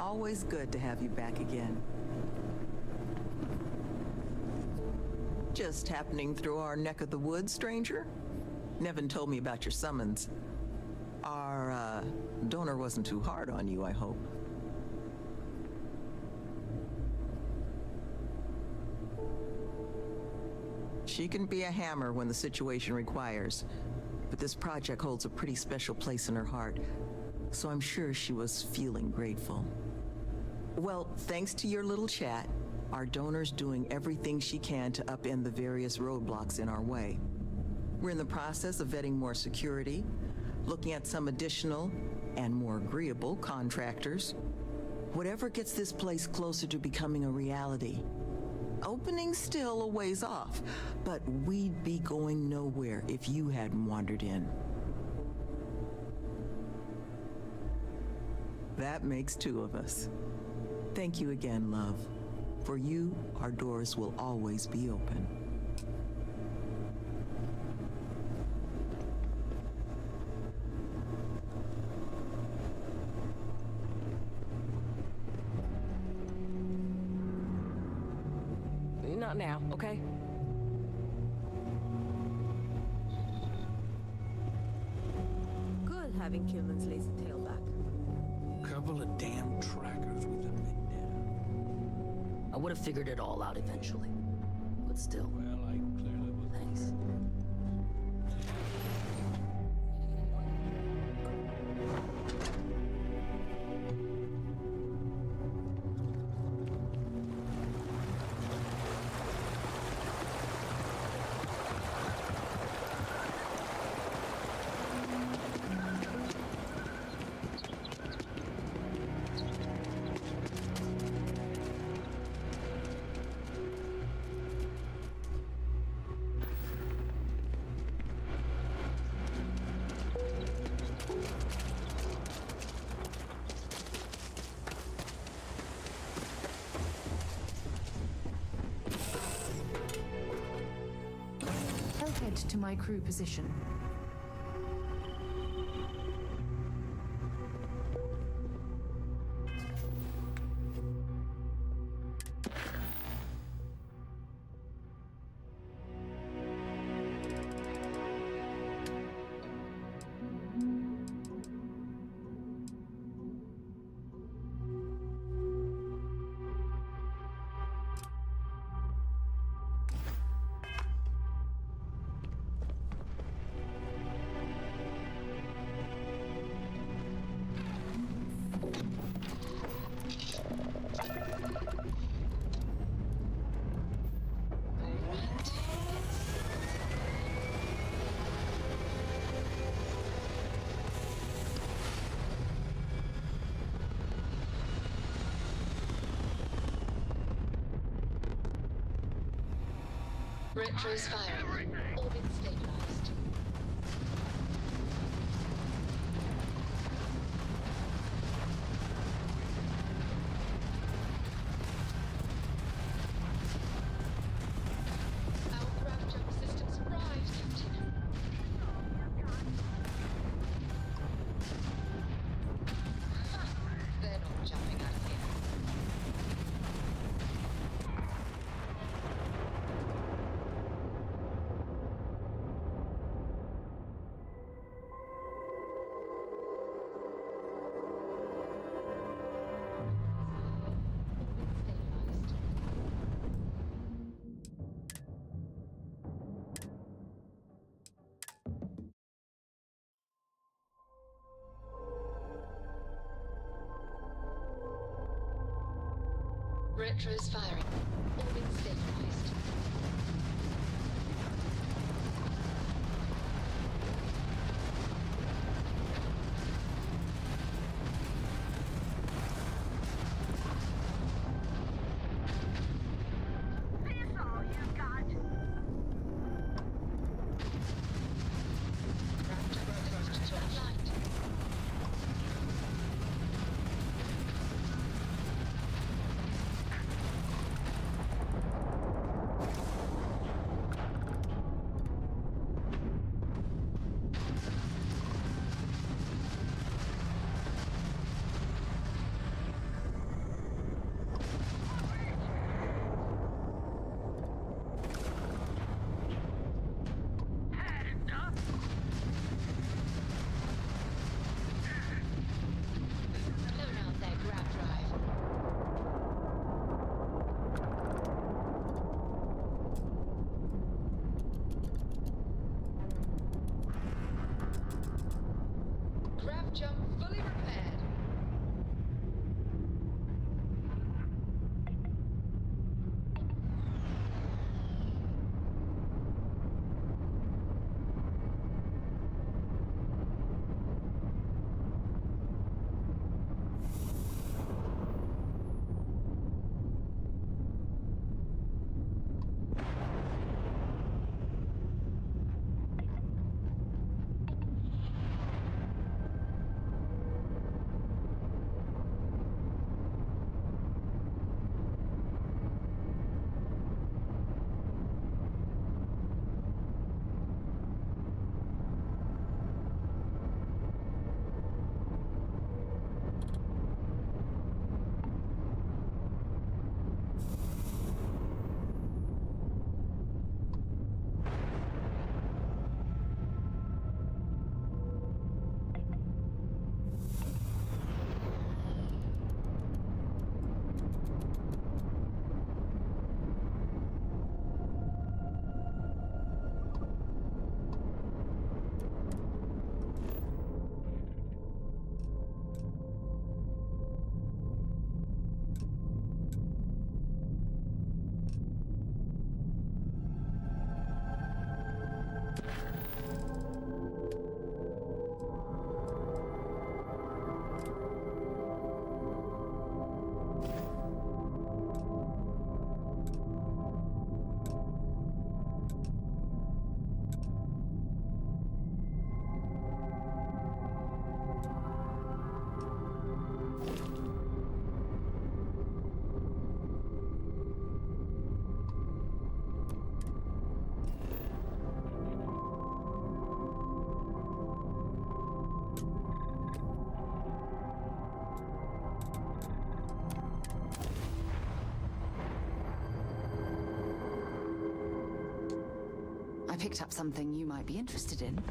Always good to have you back again. Just happening through our neck of the woods, stranger? Nevin told me about your summons. Our, donor wasn't too hard on you, I hope. She can be a hammer when the situation requires, but this project holds a pretty special place in her heart, so I'm sure she was feeling grateful. Well, thanks to your little chat, our donor's doing everything she can to upend the various roadblocks in our way. We're in the process of vetting more security, looking at some additional and more agreeable contractors. Whatever gets this place closer to becoming a reality. Opening's still a ways off, but we'd be going nowhere if you hadn't wandered in. That makes two of us. Thank you again, love. For you, our doors will always be open. Not now, okay? Good having Kilman's lazy tail back. Couple of damn trackers with a midnight. I would have figured it all out eventually. But still. Well, I clearly was. Thanks. I'll head to my crew position. Retros firing. Orbit stabilized. Our ground jump systems arrived, Captain. They're not jumping out of here. Retros firing. Orbit stabilized. This all you got? Raptor close to light. jump fully repaired. I picked up something you might be interested in.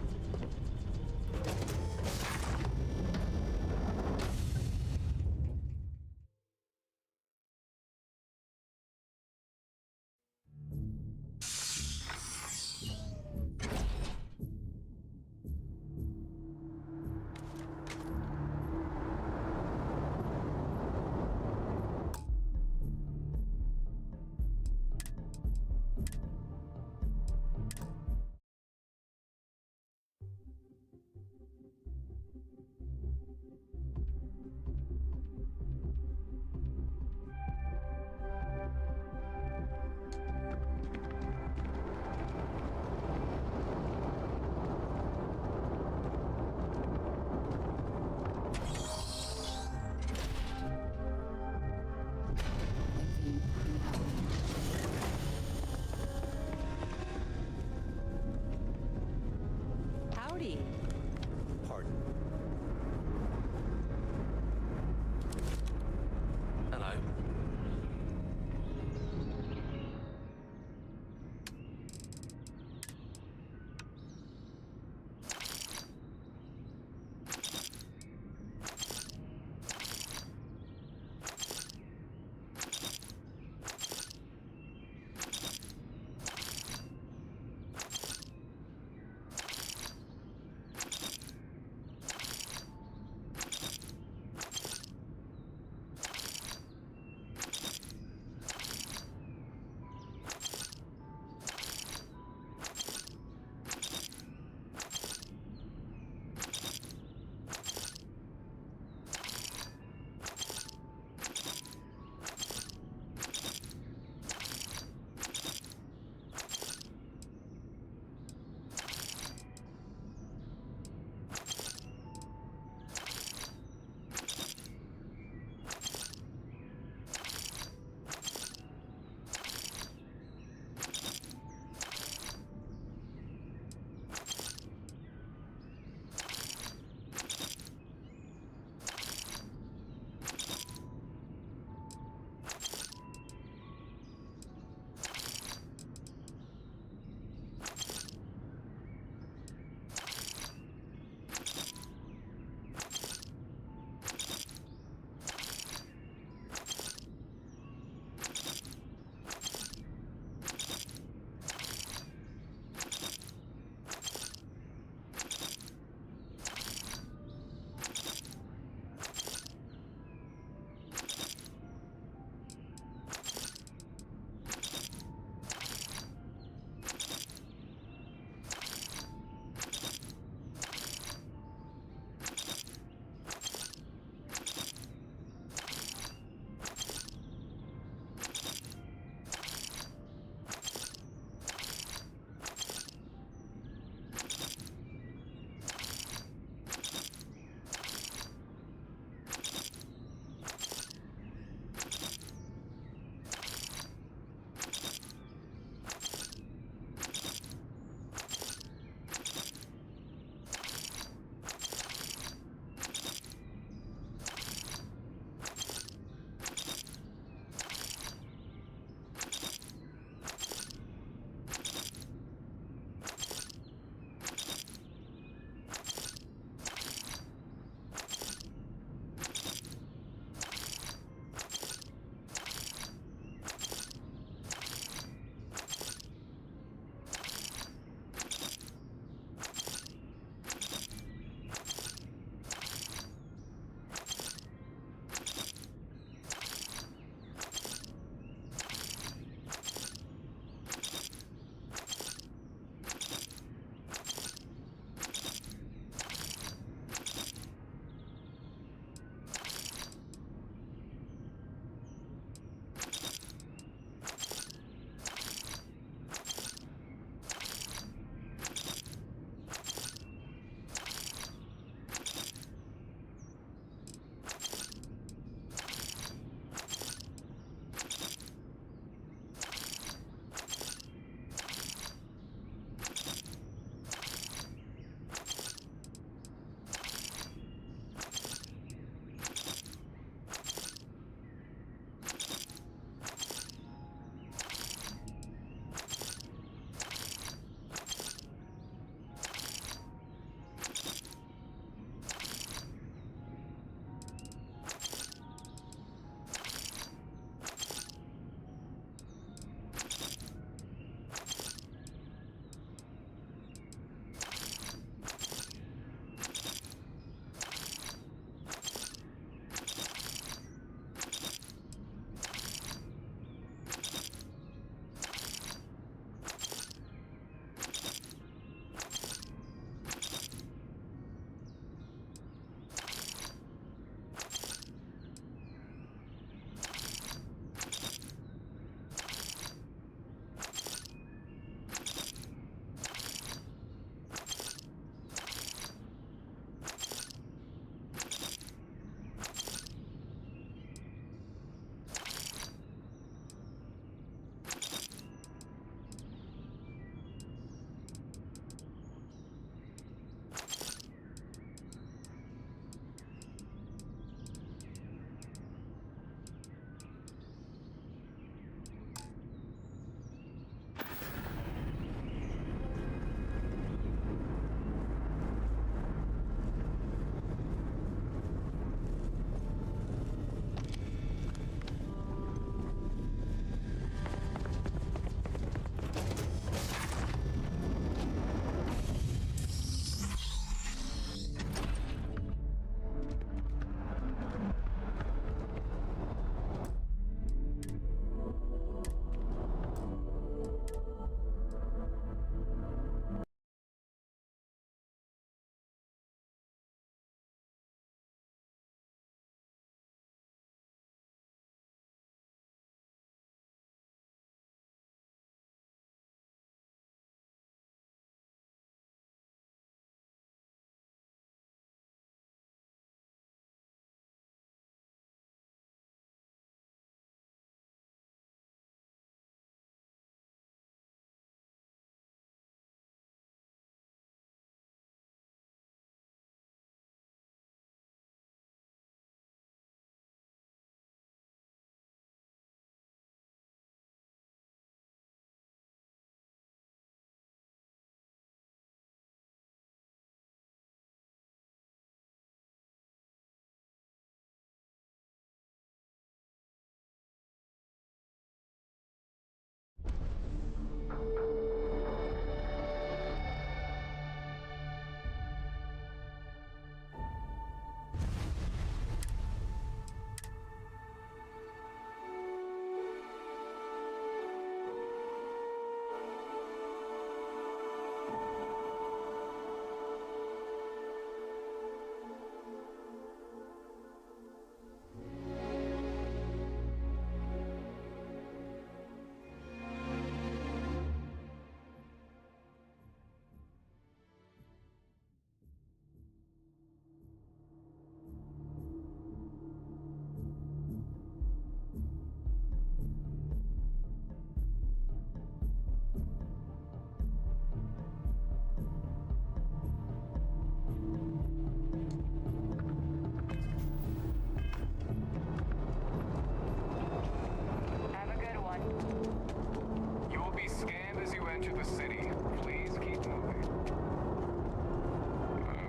enter the city. Please keep moving.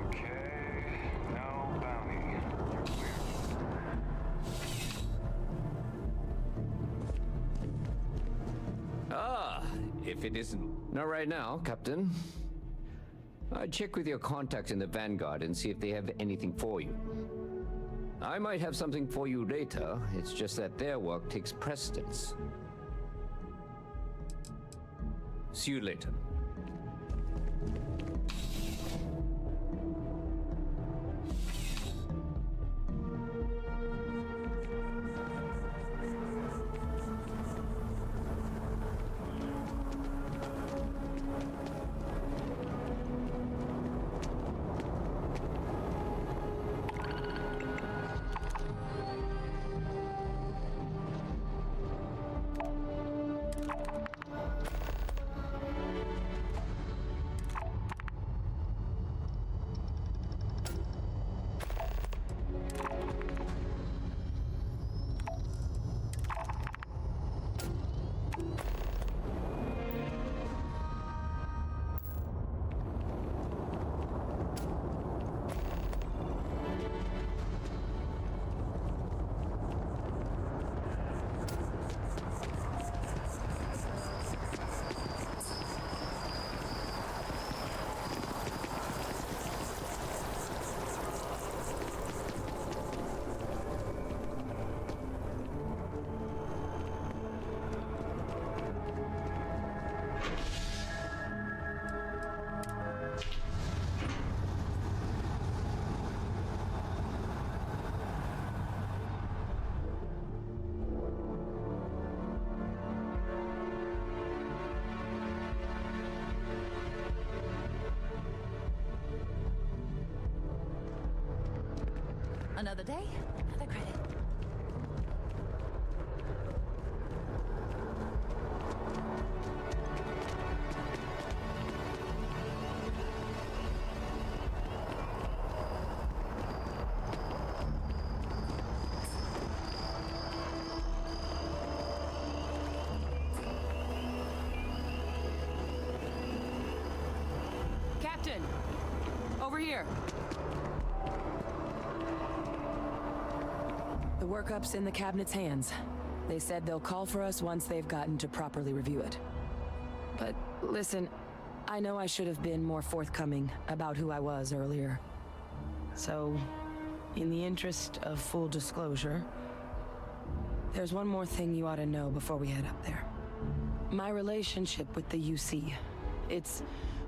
Okay. No bounty. You're clear. Ah, if it isn't. Not right now, Captain. I'd check with your contact in the Vanguard and see if they have anything for you. I might have something for you later, it's just that their work takes precedence. See you later. Another day, another credit. Captain! Over here! The workup's in the cabinet's hands. They said they'll call for us once they've gotten to properly review it. But listen, I know I should have been more forthcoming about who I was earlier. So, in the interest of full disclosure, there's one more thing you ought to know before we head up there. My relationship with the UC, it's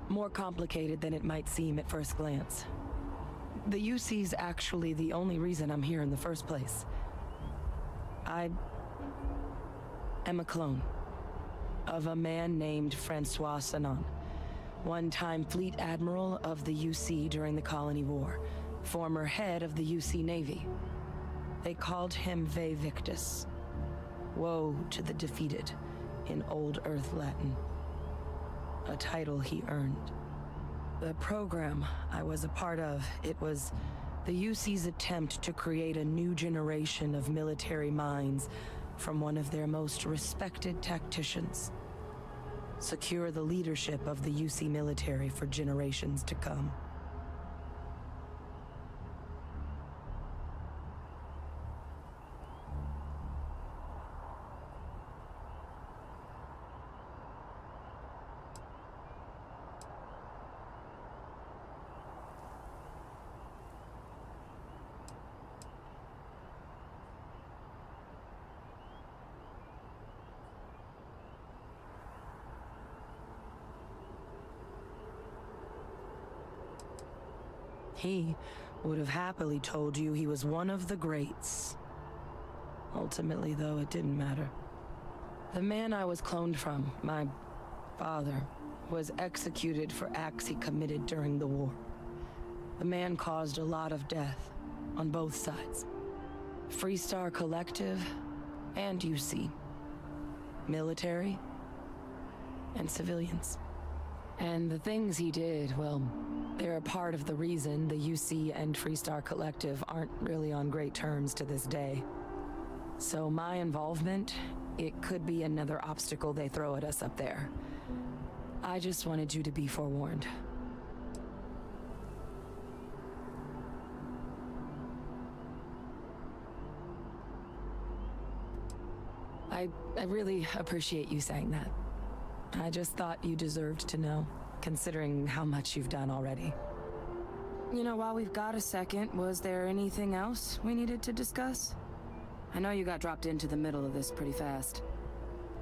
more complicated than it might seem at first glance. The UC's actually the only reason I'm here in the first place. I am a clone of a man named Francois Sanon, one-time fleet admiral of the UC during the Colony War, former head of the UC Navy. They called him Ve Victus, woe to the defeated, in Old Earth Latin, a title he earned. The program I was a part of, it was the UC's attempt to create a new generation of military minds from one of their most respected tacticians. Secure the leadership of the UC military for generations to come. He would have happily told you he was one of the greats. Ultimately, though, it didn't matter. The man I was cloned from, my father, was executed for acts he committed during the war. The man caused a lot of death on both sides. Freestar Collective and UC. Military and civilians. And the things he did, well, they're a part of the reason the UC and Freestar Collective aren't really on great terms to this day. So my involvement, it could be another obstacle they throw at us up there. I just wanted you to be forewarned. I really appreciate you saying that. I just thought you deserved to know, considering how much you've done already. You know, while we've got a second, was there anything else we needed to discuss? I know you got dropped into the middle of this pretty fast.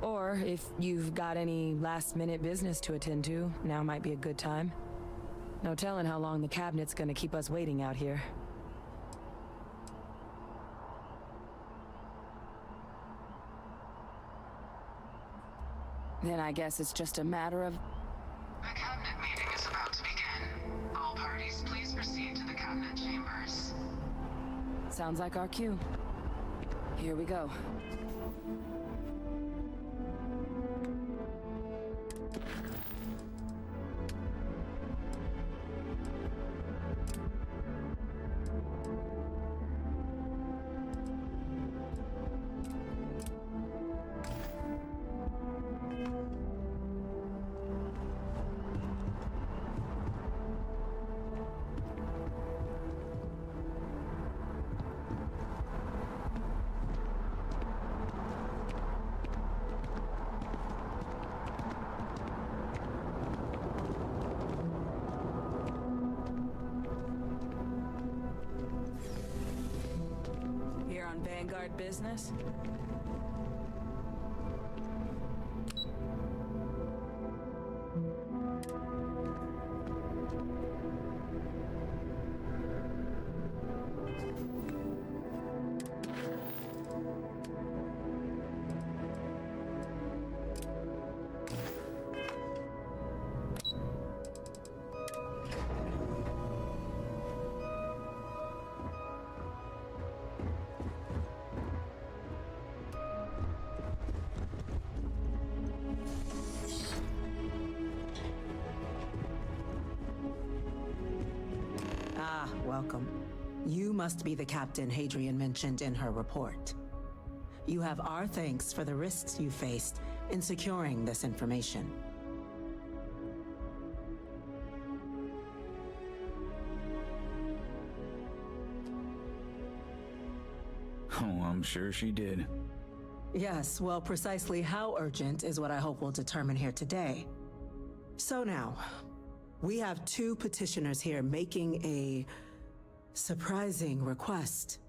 Or if you've got any last-minute business to attend to, now might be a good time. No telling how long the cabinet's gonna keep us waiting out here. Then I guess it's just a matter of... The cabinet meeting is about to begin. All parties, please proceed to the cabinet chambers. Sounds like our cue. Here we go. Here on Vanguard business? Ah, welcome. You must be the captain Hadrian mentioned in her report. You have our thanks for the risks you faced in securing this information. Oh, I'm sure she did. Yes, well, precisely how urgent is what I hope we'll determine here today. So now, we have two petitioners here making a surprising request.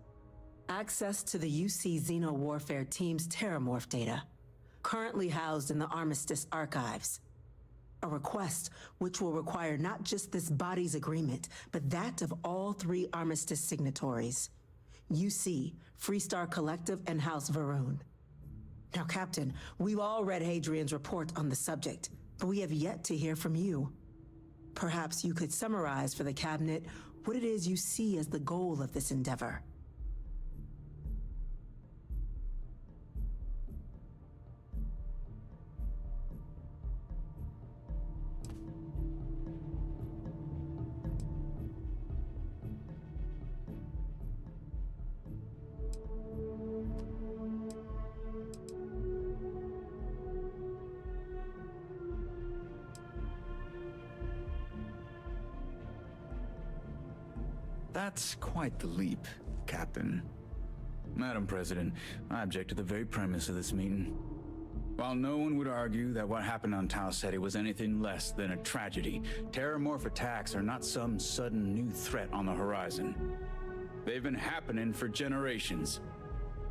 Access to the UC Xeno Warfare Team's Terramorph data, currently housed in the Armistice archives. A request which will require not just this body's agreement, but that of all three Armistice signatories. UC, Freestar Collective, and House Varun. Now, Captain, we've all read Hadrian's report on the subject, but we have yet to hear from you. Perhaps you could summarize for the cabinet what it is you see as the goal of this endeavor. That's quite the leap, Captain. Madam President, I object to the very premise of this meeting. While no one would argue that what happened on Tau Ceti was anything less than a tragedy, terramorph attacks are not some sudden new threat on the horizon. They've been happening for generations.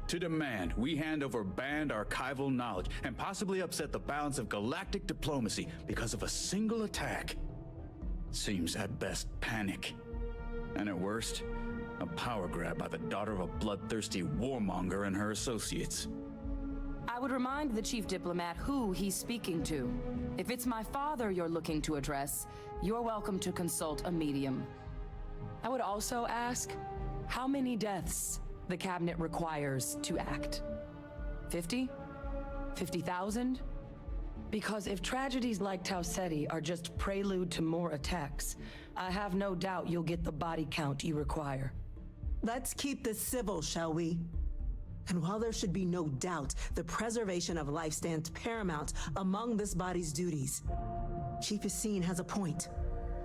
To demand we hand over banned archival knowledge and possibly upset the balance of galactic diplomacy because of a single attack seems at best panic. And at worst, a power grab by the daughter of a bloodthirsty warmonger and her associates. I would remind the chief diplomat who he's speaking to. If it's my father you're looking to address, you're welcome to consult a medium. I would also ask how many deaths the cabinet requires to act. 50? 50,000? Because if tragedies like Tau Ceti are just prelude to more attacks, I have no doubt you'll get the body count you require. Let's keep this civil, shall we? And while there should be no doubt the preservation of life stands paramount among this body's duties, Chief Yassine has a point.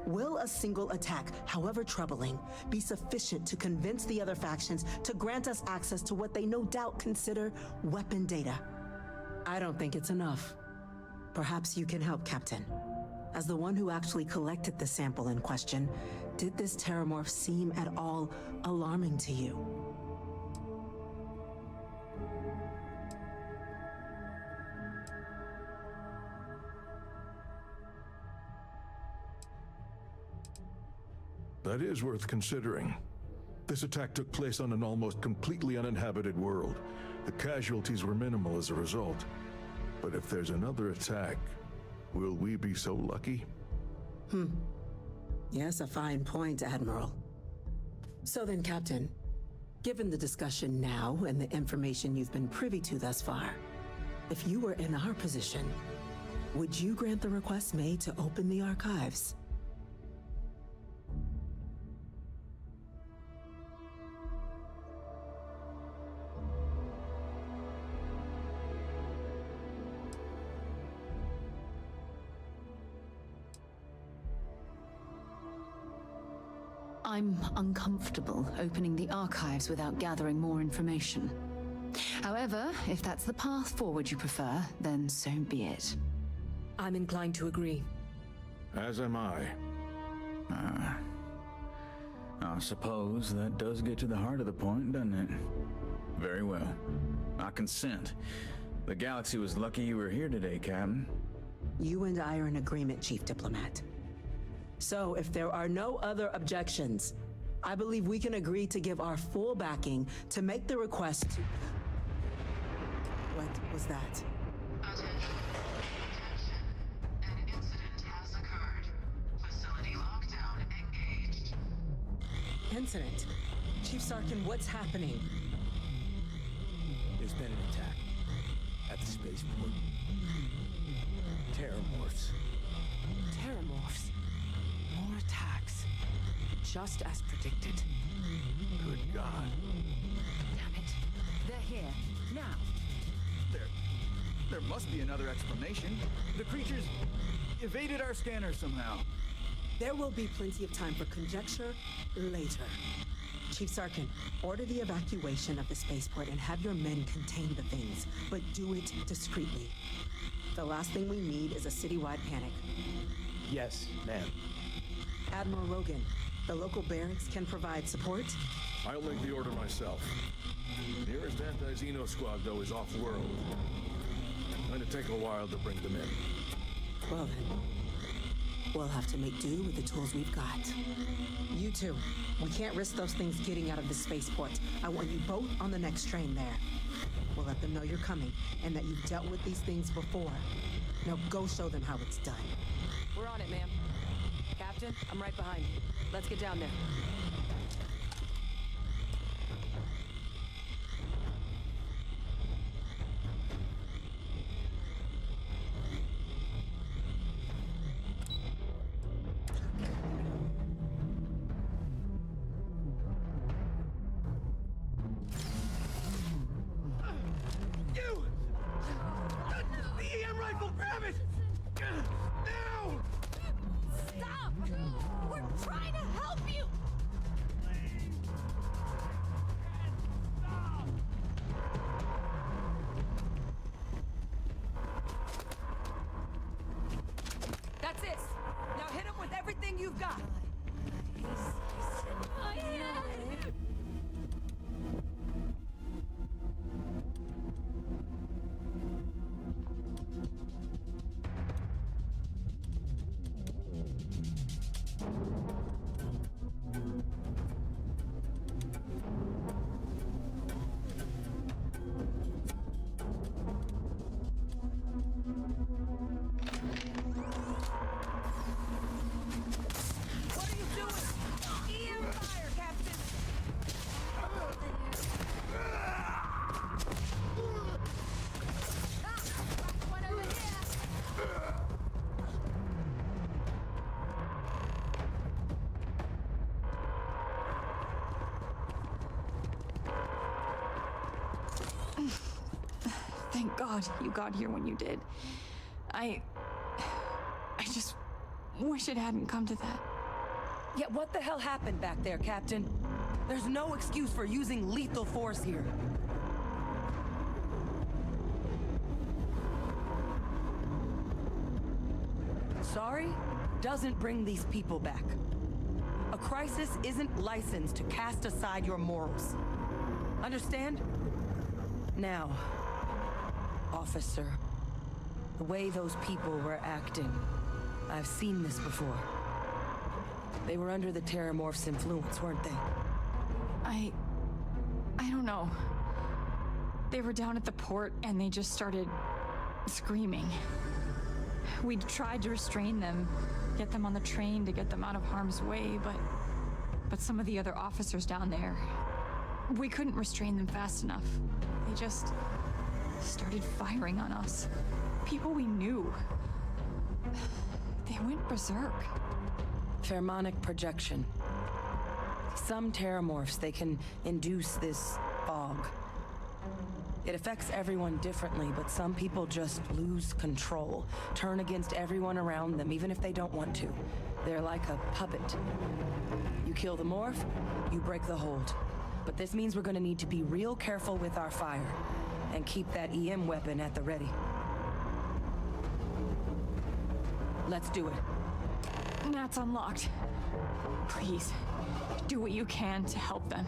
Will a single attack, however troubling, be sufficient to convince the other factions to grant us access to what they no doubt consider weapon data? I don't think it's enough. Perhaps you can help, Captain. As the one who actually collected the sample in question, did this terramorph seem at all alarming to you? That is worth considering. This attack took place on an almost completely uninhabited world. The casualties were minimal as a result. But if there's another attack, will we be so lucky? Yes, a fine point, Admiral. So then, Captain, given the discussion now and the information you've been privy to thus far, if you were in our position, would you grant the request made to open the archives? I'm uncomfortable opening the archives without gathering more information. However, if that's the path forward you prefer, then so be it. I'm inclined to agree. As am I. I suppose that does get to the heart of the point, doesn't it? Very well. I consent. The galaxy was lucky you were here today, Captain. You and I are in agreement, Chief Diplomat. So, if there are no other objections, I believe we can agree to give our full backing to make the request to... What was that? Attention. An incident has occurred. Facility lockdown engaged. Incident? Chief Sarkin, what's happening? There's been an attack at the spaceport. Terramorphs. Terramorphs. More attacks. Just as predicted. Good God. Damn it. They're here. Now. There must be another explanation. The creatures evaded our scanner somehow. There will be plenty of time for conjecture later. Chief Sarkin, order the evacuation of the spaceport and have your men contain the things, but do it discreetly. The last thing we need is a citywide panic. Yes, ma'am. Admiral Rogan, the local barracks can provide support? I'll make the order myself. Nearest anti-Xeno squad, though, is off-world. Going to take a while to bring them in. Well then, we'll have to make do with the tools we've got. You two, we can't risk those things getting out of the spaceport. I want you both on the next train there. We'll let them know you're coming and that you've dealt with these things before. Now go show them how it's done. We're on it, ma'am. Captain, I'm right behind you. Let's get down there. That's it. Now hit him with everything you've got. Thank God you got here when you did. I just wish it hadn't come to that. Yet what the hell happened back there, Captain? There's no excuse for using lethal force here. Sorry doesn't bring these people back. A crisis isn't licensed to cast aside your morals. Understand? Now, officer, the way those people were acting, I've seen this before. They were under the Terramorph's influence, weren't they? I don't know. They were down at the port and they just started screaming. We'd tried to restrain them, get them on the train to get them out of harm's way, but some of the other officers down there, we couldn't restrain them fast enough. They just started firing on us. People we knew. They went berserk. Pheromonic projection. Some Terramorphs, they can induce this fog. It affects everyone differently, but some people just lose control, turn against everyone around them, even if they don't want to. They're like a puppet. You kill the morph, you break the hold. But this means we're gonna need to be real careful with our fire, and keep that EM weapon at the ready. Let's do it. Nat's unlocked. Please, do what you can to help them.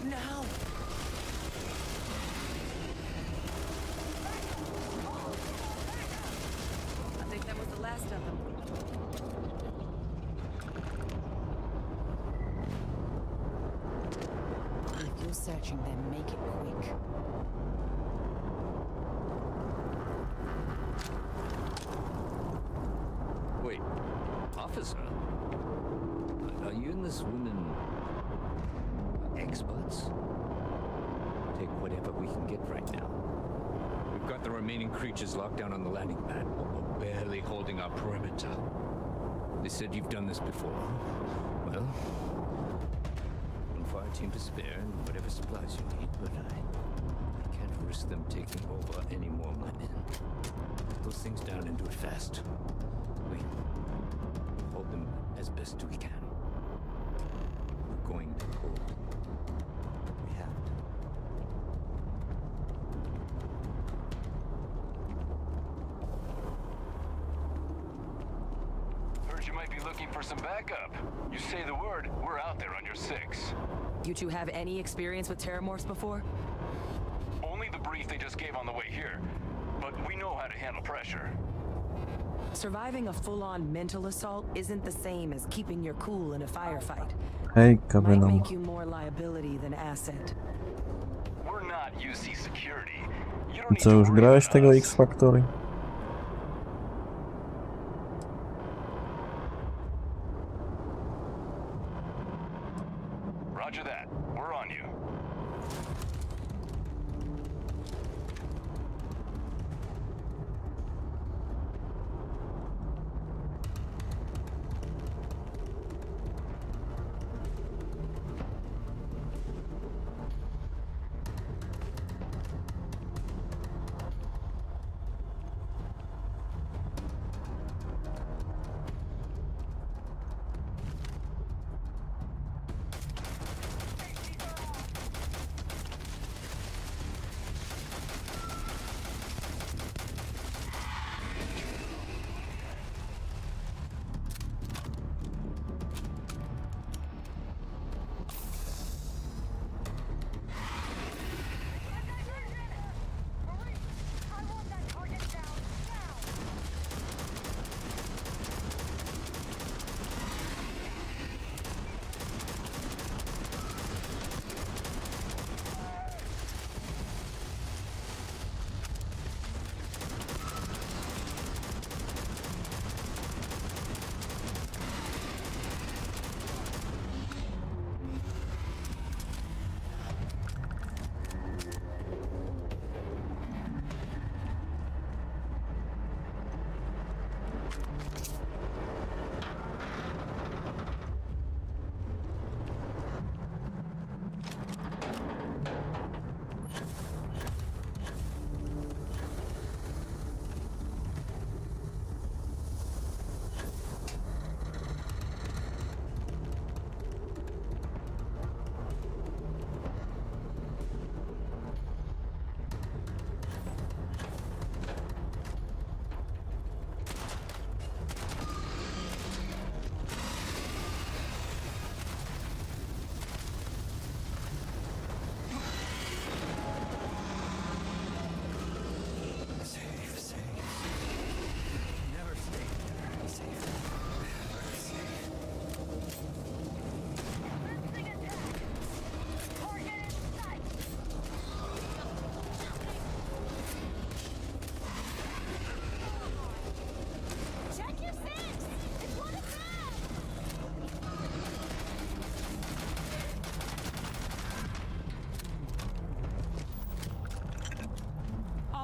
Now! I think that was the last of them. If you're searching them, make it quick. Wait, officer? Are you and this woman experts? Take whatever we can get right now. We've got the remaining creatures locked down on the landing pad, but we're barely holding our perimeter. They said you've done this before. Well, one fire team to spare and whatever supplies you need, but I can't risk them taking over any more of my men. Put those things down and do it fast. We hold them as best we can. We're going to hold. We have to. Heard you might be looking for some backup. You say the word, we're out there on your 6. You two have any experience with terramorphs before? Only the brief they just gave on the way here. But we know how to handle pressure. Surviving a full-on mental assault isn't the same as keeping your cool in a firefight. Hejka, Might wiadomo. make you more liability than asset. We're not UC security. You don't need Co, to już worry grałeś about tego us. X-Factory? Roger that. We're on you.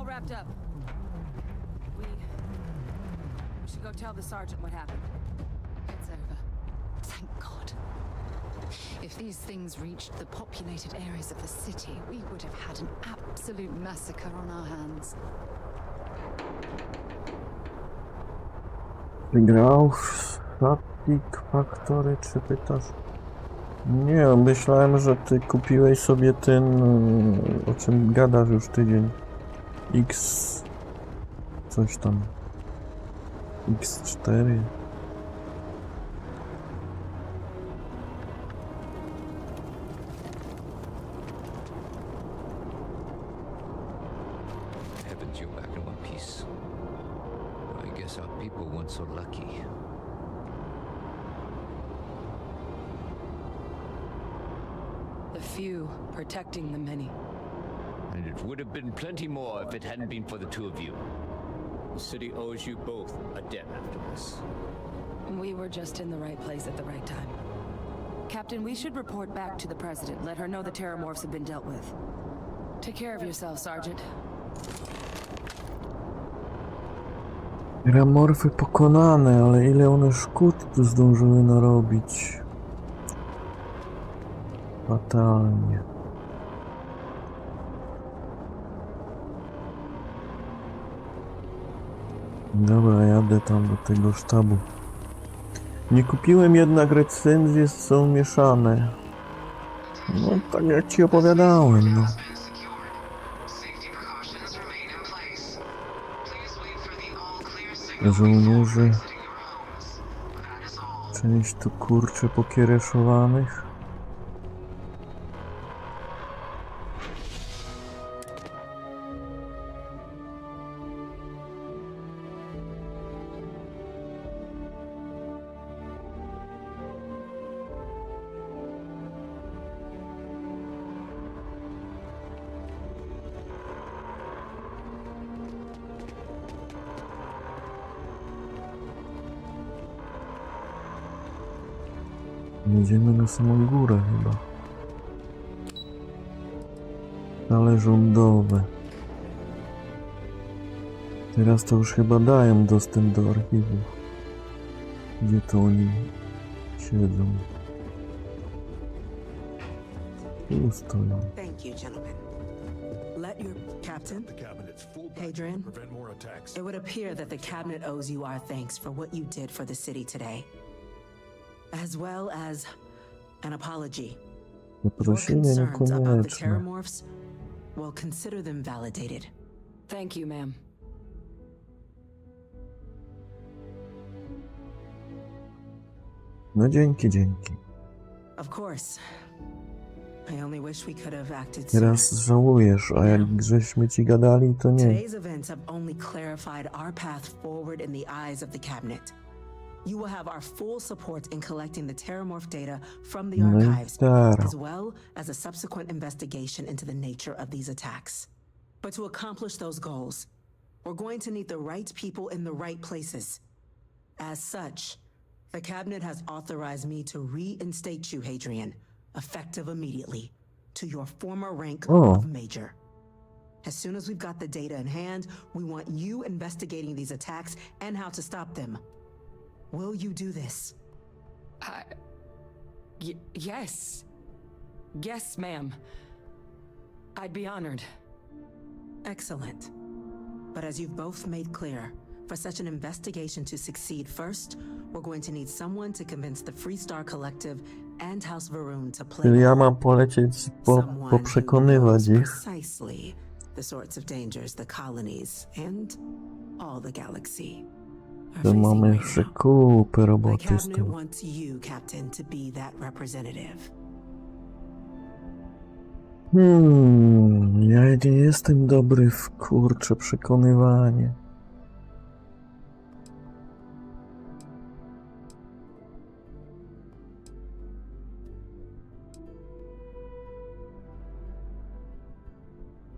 Wrapped up. We should go tell the sergeant what happened. It's over. Thank God. If these things reached the populated areas of the city, we would have had an absolute massacre on our hands. Grał w Static Factory, czy pytasz? Nie, myślałem, że ty kupiłeś sobie ten, o czym gadasz już tydzień. X... coś tam. X4. Heavens, you're back in one piece. I guess our people weren't so lucky. The few protecting the many. And it would have been plenty more if it hadn't been for the two of you. The city owes you both a debt after this. We were just in the right place at the right time. Captain, we should report back to the President. Let her know the terramorphs have been dealt with. Take care of yourself, Sergeant. Gramorfy pokonane, ale ile one szkód tu zdążyły narobić? Fatalnie. Dobra, jadę tam do tego sztabu. Nie kupiłem jednak, recenzje są mieszane. No tak jak ci opowiadałem, no. Żołnierzy. Część tu kurczę pokiereszowanych. Jedziemy na samą górę chyba. Ale rządowe. Teraz to już chyba dają dostęp do archiwów. Gdzie to oni siedzą? Tu stoją. Thank you, gentlemen. Let your captain, Hadrian, it would appear that the cabinet owes you our thanks for what you did for the city today, as well as an apology. Your Poprosiny concerns about the niekonieczne. terramorphs, well, consider them validated. Thank you, ma'am. No dzięki. Of course. I only wish we could have acted sooner. Teraz żałujesz, a jak żeśmy ci gadali, to nie. Today's events have only clarified our path forward in the eyes of the cabinet. You will have our full support in collecting the terramorph data from the No i archives, staro. as well as a subsequent investigation into the nature of these attacks. But to accomplish those goals, we're going to need the right people in the right places. As such, the cabinet has authorized me to reinstate you, Hadrian, effective immediately, to your former rank of Major. As soon as we've got the data in hand, we want you investigating these attacks and how to stop them. Will you do this? Yes. Yes, ma'am. I'd be honored. Excellent. But as you've both made clear, for such an investigation to succeed first, we're going to need someone to convince the Freestar Collective and House Varun to play. Czyli ja mam polecieć poprzekonywać ich. Precisely the sorts of dangers the colonies and all the galaxy are To facing mamy right jeszcze now. kupę The roboty z cabinet tym. wants you, Captain, to be that representative. Ja nie jestem dobry w kurcze przekonywanie.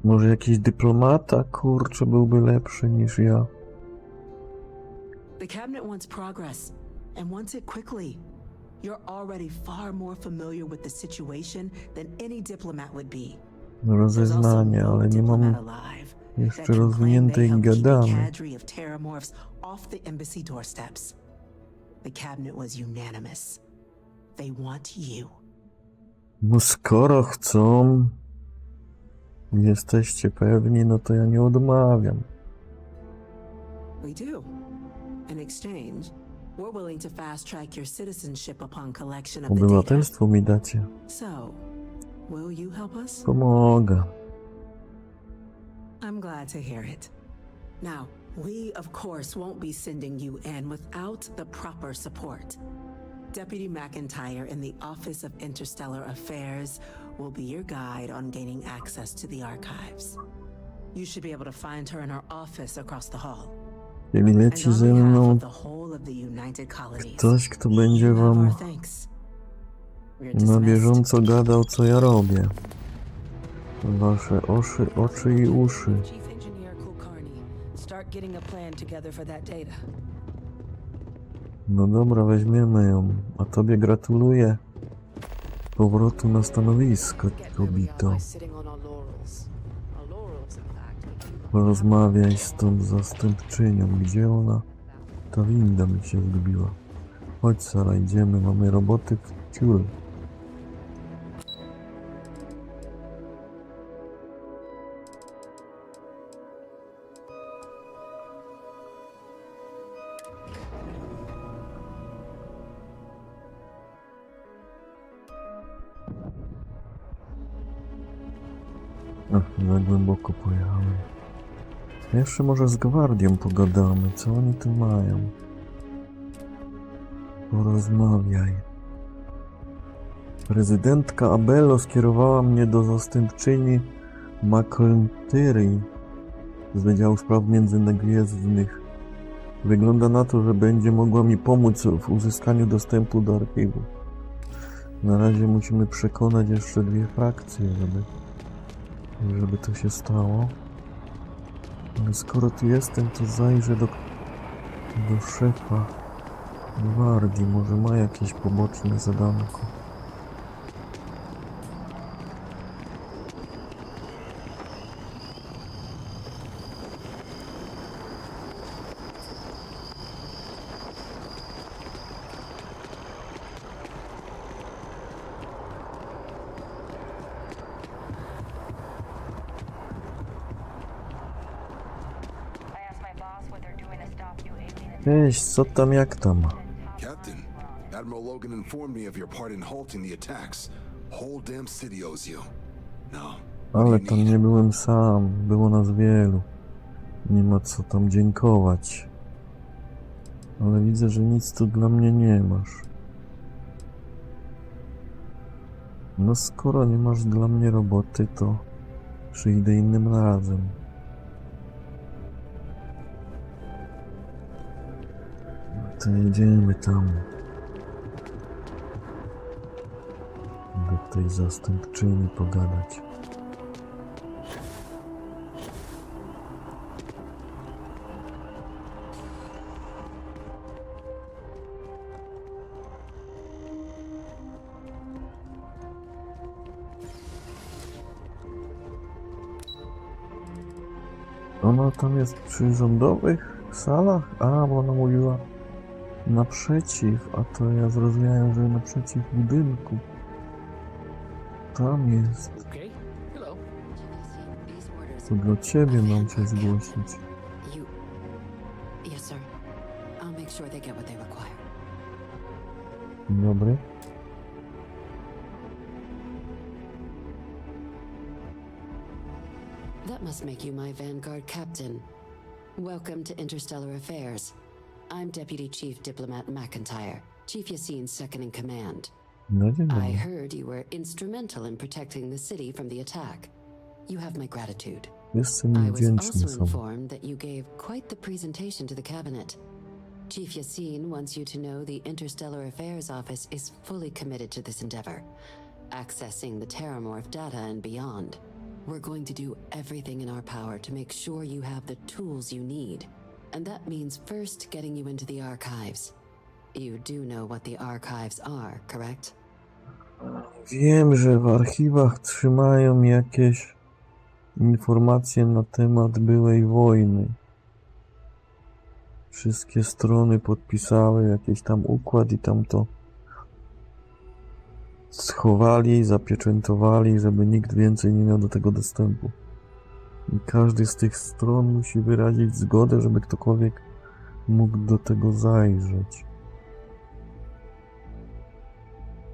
Może jakiś dyplomata, kurczę, byłby lepszy niż ja. The cabinet wants progress and wants it quickly. You're already far more familiar with the situation than any diplomat would be. Rozeznanie, ale nie mam jeszcze rozwiniętej gadamy. Cadre of terramorphs off the embassy doorsteps. The cabinet was unanimous. They want you. No skoro chcą, jesteście pewni, no to ja nie odmawiam. We do. In exchange, we're willing to fast track your citizenship upon collection of the data. Obywatelstwo mi dacie. So, will you help us? Pomogę. I'm glad to hear it. Now, we of course won't be sending you in without the proper support. Deputy McIntyre in the Office of Interstellar Affairs will be your guide on gaining access to the archives. You should be able to find her in her office across the hall. Czyli leci ze mną ktoś, kto będzie wam na bieżąco gadał, co ja robię. Wasze oczy i uszy. No dobra, weźmiemy ją. A tobie gratuluję powrotu na stanowisko, kobito. Porozmawiaj z tą zastępczynią. Gdzie ona? Ta winda mi się zgubiła. Chodź Sara, idziemy, mamy roboty w ciul. Ach, za głęboko pojechałem. Jeszcze może z gwardią pogadamy, co oni tu mają. Porozmawiaj. Prezydentka Abello skierowała mnie do zastępczyni McIntyre z Wydziału Spraw Międzygwiezdnych. Wygląda na to, że będzie mogła mi pomóc w uzyskaniu dostępu do archiwu. Na razie musimy przekonać jeszcze 2 frakcje, żeby to się stało. Ale skoro tu jestem, to zajrzę do szefa gwardii. Może ma jakieś poboczne zadanko. Cześć, co tam, jak tam? Captain, Admiral Logan informed me of your part in halting the attacks. Whole damn city owes you. No. Ale tam nie byłem sam, było nas wielu. Nie ma co tam dziękować. Ale widzę, że nic tu dla mnie nie masz. No skoro nie masz dla mnie roboty, to przyjdę innym razem. To jedziemy tam. Do tej zastępczyni pogadać. Ona tam jest przy rządowych salach? A, bo ona mówiła naprzeciw, a to ja zrozumiałem, że naprzeciw budynku. Tam jest. To dla ciebie mam się zgłosić. Yes, sir. I'll make sure they get what they require. Dzień dobry. That must make you my Vanguard captain. Welcome to Interstellar Affairs. I'm Deputy Chief Diplomat McIntyre, Chief Yassine's second in command. No, dzień dobry. I heard you were instrumental in protecting the city from the attack. You have my gratitude. Jestem I was wdzięczny also sobie. informed that you gave quite the presentation to the cabinet. Chief Yassine wants you to know the Interstellar Affairs Office is fully committed to this endeavor, accessing the Terramorph data and beyond. We're going to do everything in our power to make sure you have the tools you need. And that means first getting you into the archives. You do know what the archives are, correct? Wiem, że w archiwach trzymają jakieś informacje na temat byłej wojny. Wszystkie strony podpisały jakiś tam układ i tam to schowali, zapieczętowali, żeby nikt więcej nie miał do tego dostępu. I każdy z tych stron musi wyrazić zgodę, żeby ktokolwiek mógł do tego zajrzeć.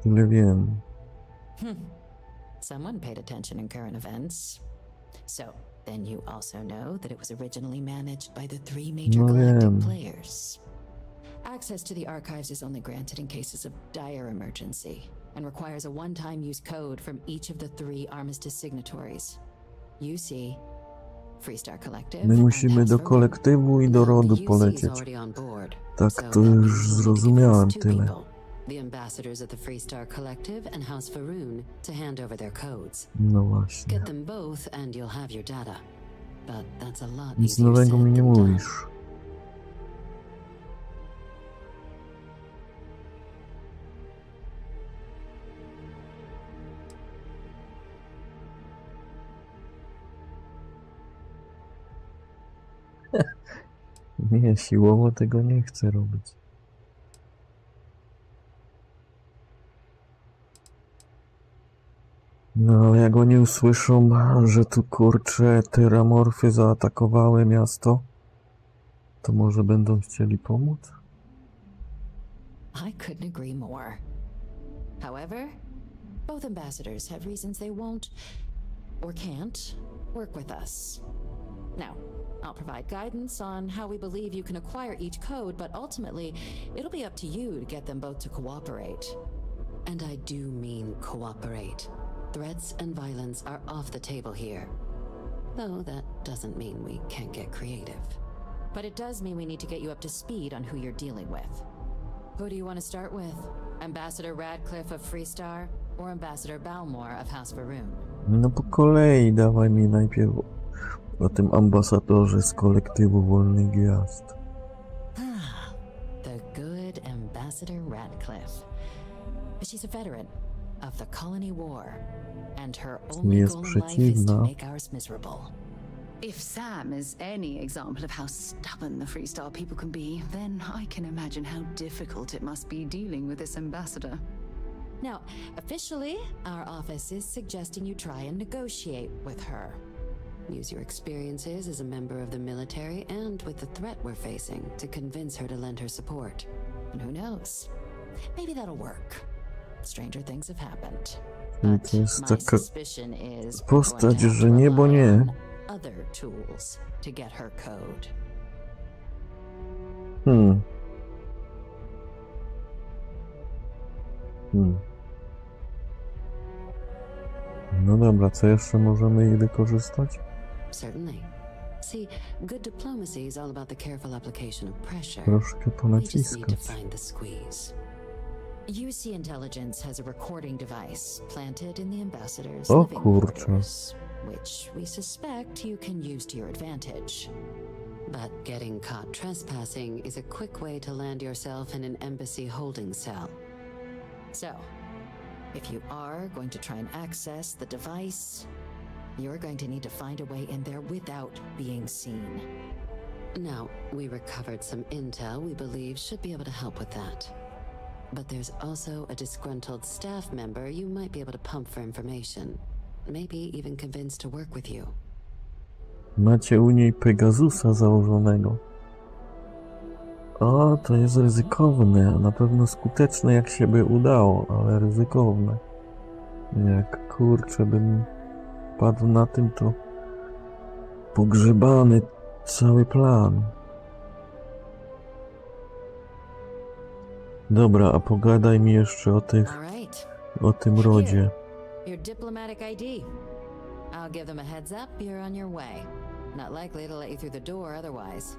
Tyle wiem. Someone paid attention in current events. So, then you also know that it was originally managed by the 3 major galactic players. Access to the archives is only granted in cases of dire emergency and requires a one-time use code from each of the 3 armistice signatories. You see, Freestar Collective. My musimy do kolektywu i do rodu polecieć. Tak, to już zrozumiałem tyle. The ambassadors of the Freestar Collective and House Faroon to hand over their codes. No właśnie. Get them both and you'll have your data. But that's a lot Nic easier nowego said mi nie than done. mówisz. Nie, siłowo tego nie chcę robić. No, ale jak oni usłyszą, że tu kurcze teramorfy zaatakowały miasto, to może będą chcieli pomóc? I couldn't agree more. However, both ambassadors have reasons they won't or can't work with us. Now, I'll provide guidance on how we believe you can acquire each code, but ultimately, it'll be up to you to get them both to cooperate. And I do mean cooperate. Threats and violence are off the table here. Though that doesn't mean we can't get creative. But it does mean we need to get you up to speed on who you're dealing with. Who do you want to start with? Ambassador Radcliffe of Freestar or Ambassador Balmore of House Varoon? No po kolei, dawaj mi najpierw o tym ambasadorze z kolektywu Wolnych Gwiazd. The good Ambassador Radcliffe. She's a veteran of the Colony War, and her only goal in life is to make ours miserable. If Sam is any example of how stubborn the Freestar people can be, then I can imagine how difficult it must be dealing with this ambassador. Now, officially, our office is suggesting you try and negotiate with her. Use your experiences as a member of the military and with the threat we're facing to convince her to lend her support. And who knows? Maybe that'll work. Stranger things have happened. To jest taka postać, że nie, bo nie. Other tools to get her code. No dobra, co jeszcze możemy jej wykorzystać? Certainly. See, good diplomacy is all about the careful application of pressure. Troszkę We just need to ponaciskać. find the squeeze. UC Intelligence has a recording device planted in the ambassador's O living kurczę. quarters, which we suspect you can use to your advantage. But getting caught trespassing is a quick way to land yourself in an embassy holding cell. So, if you are going to try and access the device, you're going to need to find a way in there without being seen. Now, we recovered some intel we believe should be able to help with that. But there's also a disgruntled staff member you might be able to pump for information. Maybe even convince to work with you. Macie u niej Pegasusa założonego. O, to jest ryzykowne. Na pewno skuteczne, jak się by udało, ale ryzykowne. Jak kurczę bym padł na tym, to pogrzebany cały plan. Dobra, a pogadaj mi jeszcze o tym rodzie. Your diplomatic ID. I'll give them a heads up, you're on your way. Not likely to let you through the door otherwise.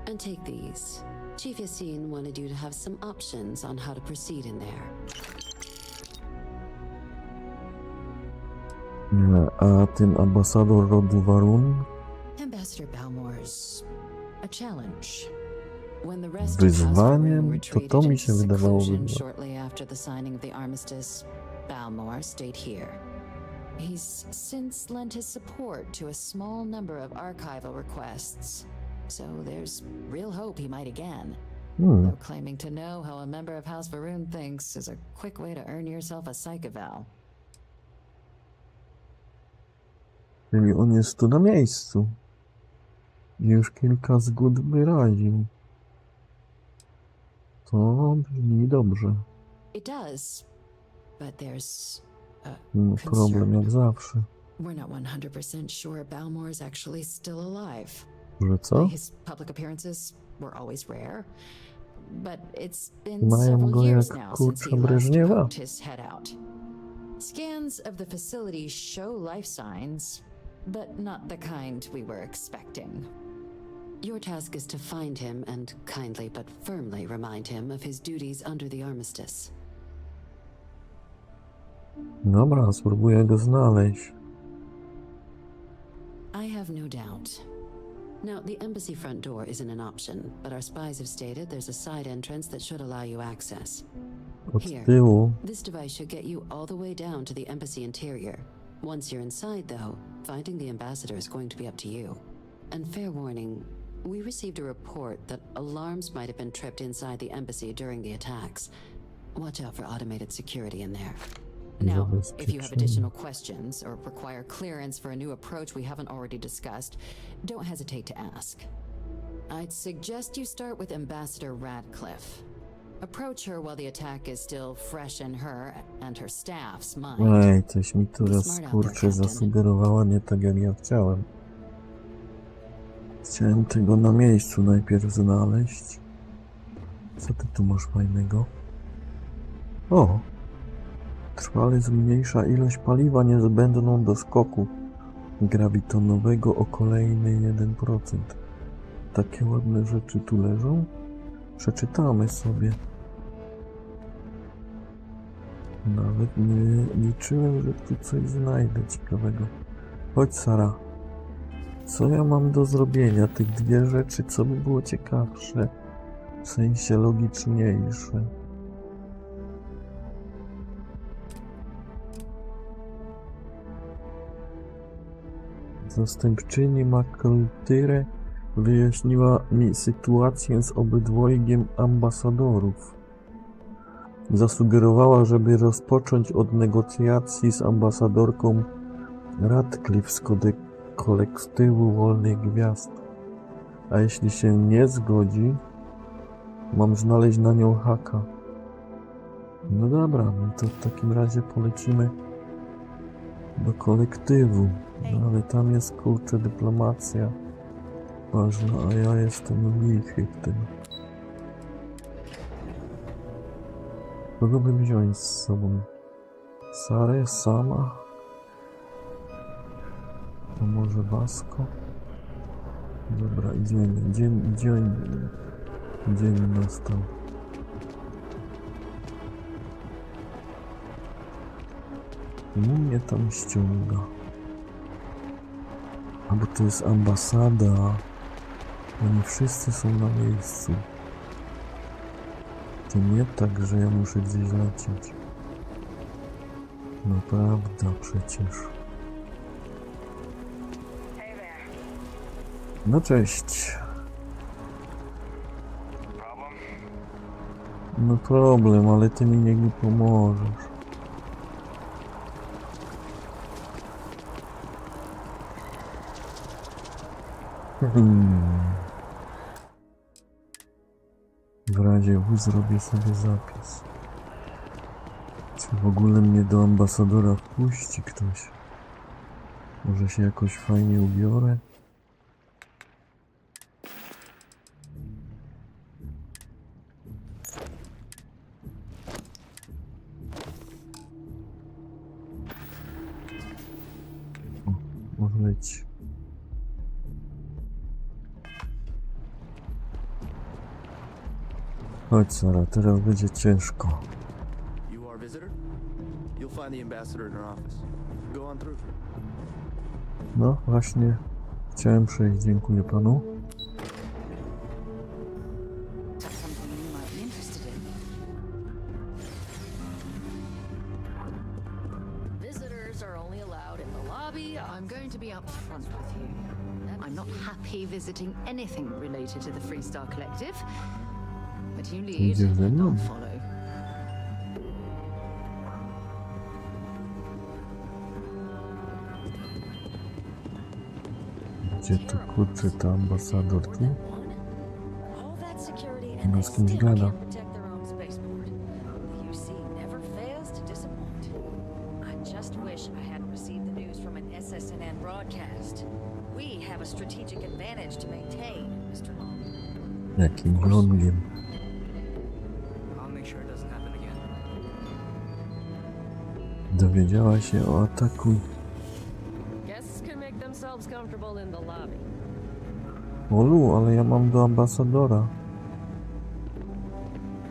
And take these. Chief Yassine wanted you to have some options on how to proceed in there. A ten ambasador rodu Varun? Ambassador Balmore's a challenge. When the rest Wyzwaniem? To mi się wydawało shortly after the signing of the armistice, Balmore stayed here. He's since lent his support to a small number of archival requests, so there's real hope he might again. Though claiming to know how a member of House Varoon thinks is a quick way to earn yourself a psych eval. Czyli on jest tu na miejscu. Już kilka zgód wyraził. To brzmi dobrze. It does, but there's No, problem jak zawsze. We're not 100% sure Balmore is actually still alive. Że co? His public appearances were always rare, but it's been Mają several go years jak now since he kurczę last Breżniewa. poked his head out. Scans of the facility show life signs, but not the kind we were expecting. Your task is to find him and kindly but firmly remind him of his duties under the armistice. Dobra, spróbuję go znaleźć. I have no doubt. Now, the embassy front door isn't an option, but our spies have stated there's a side entrance that should allow you access. Od Here, tyłu. this device should get you all the way down to the embassy interior. Once you're inside, though, finding the ambassador is going to be up to you. And fair warning, We received a report that alarms might have been tripped inside the embassy during the attacks. Watch out for automated security in there. Now, if you have additional questions or require clearance for a new approach we haven't already discussed, don't hesitate to ask. I'd suggest you start with Ambassador Radcliffe. Approach her while the attack is still fresh in her and her staff's mind. Ej, coś mi tu raz kurczę zasugerowała nie tak jak ja chciałem. Chciałem tego na miejscu najpierw znaleźć. Co ty tu masz fajnego? O! Trwale zmniejsza ilość paliwa niezbędną do skoku grawitonowego o kolejny 1%. Takie ładne rzeczy tu leżą? Przeczytamy sobie. Nawet nie liczyłem, że tu coś znajdę ciekawego. Chodź, Sara. Co ja mam do zrobienia? Tych dwie rzeczy, co by było ciekawsze? W sensie logiczniejsze. Zastępczyni McIntyre wyjaśniła mi sytuację z obydwojgiem ambasadorów. Zasugerowała, żeby rozpocząć od negocjacji z ambasadorką Radcliffe z kolektywu Wolnych Gwiazd. A jeśli się nie zgodzi, mam znaleźć na nią haka. No dobra, no to w takim razie polecimy do kolektywu. No ale tam jest kurczę dyplomacja ważna, a ja jestem lichy w tym. Kogo bym wziąć z sobą? Sarę sama? A może Basko? Dobra, idziemy. Dzień nastał. Mnie tam ściąga. A bo to jest ambasada. Oni wszyscy są na miejscu. To nie tak, że ja muszę gdzieś lecieć. No prawda przecież. No cześć. No problem, ale ty mi nie pomożesz. W razie W zrobię sobie zapis. Czy w ogóle mnie do ambasadora wpuści ktoś? Może się jakoś fajnie ubiorę? O, może leć. Chodź, Sara, teraz będzie ciężko. You are a visitor? You'll find the ambassador in her office. Go on through. No, właśnie chciałem przejść, dziękuję panu. Visitors are only allowed in the lobby. I'm going to be upfront with you. I'm not happy visiting anything related to the Freestar Collective. But you lead, Idziesz ze and mną? I'll follow. Gdzie to kurczę ta ambasador tu? No z kimś gada. Jakim longiem? Dowiedziała się o ataku. Olu, ale ja mam do ambasadora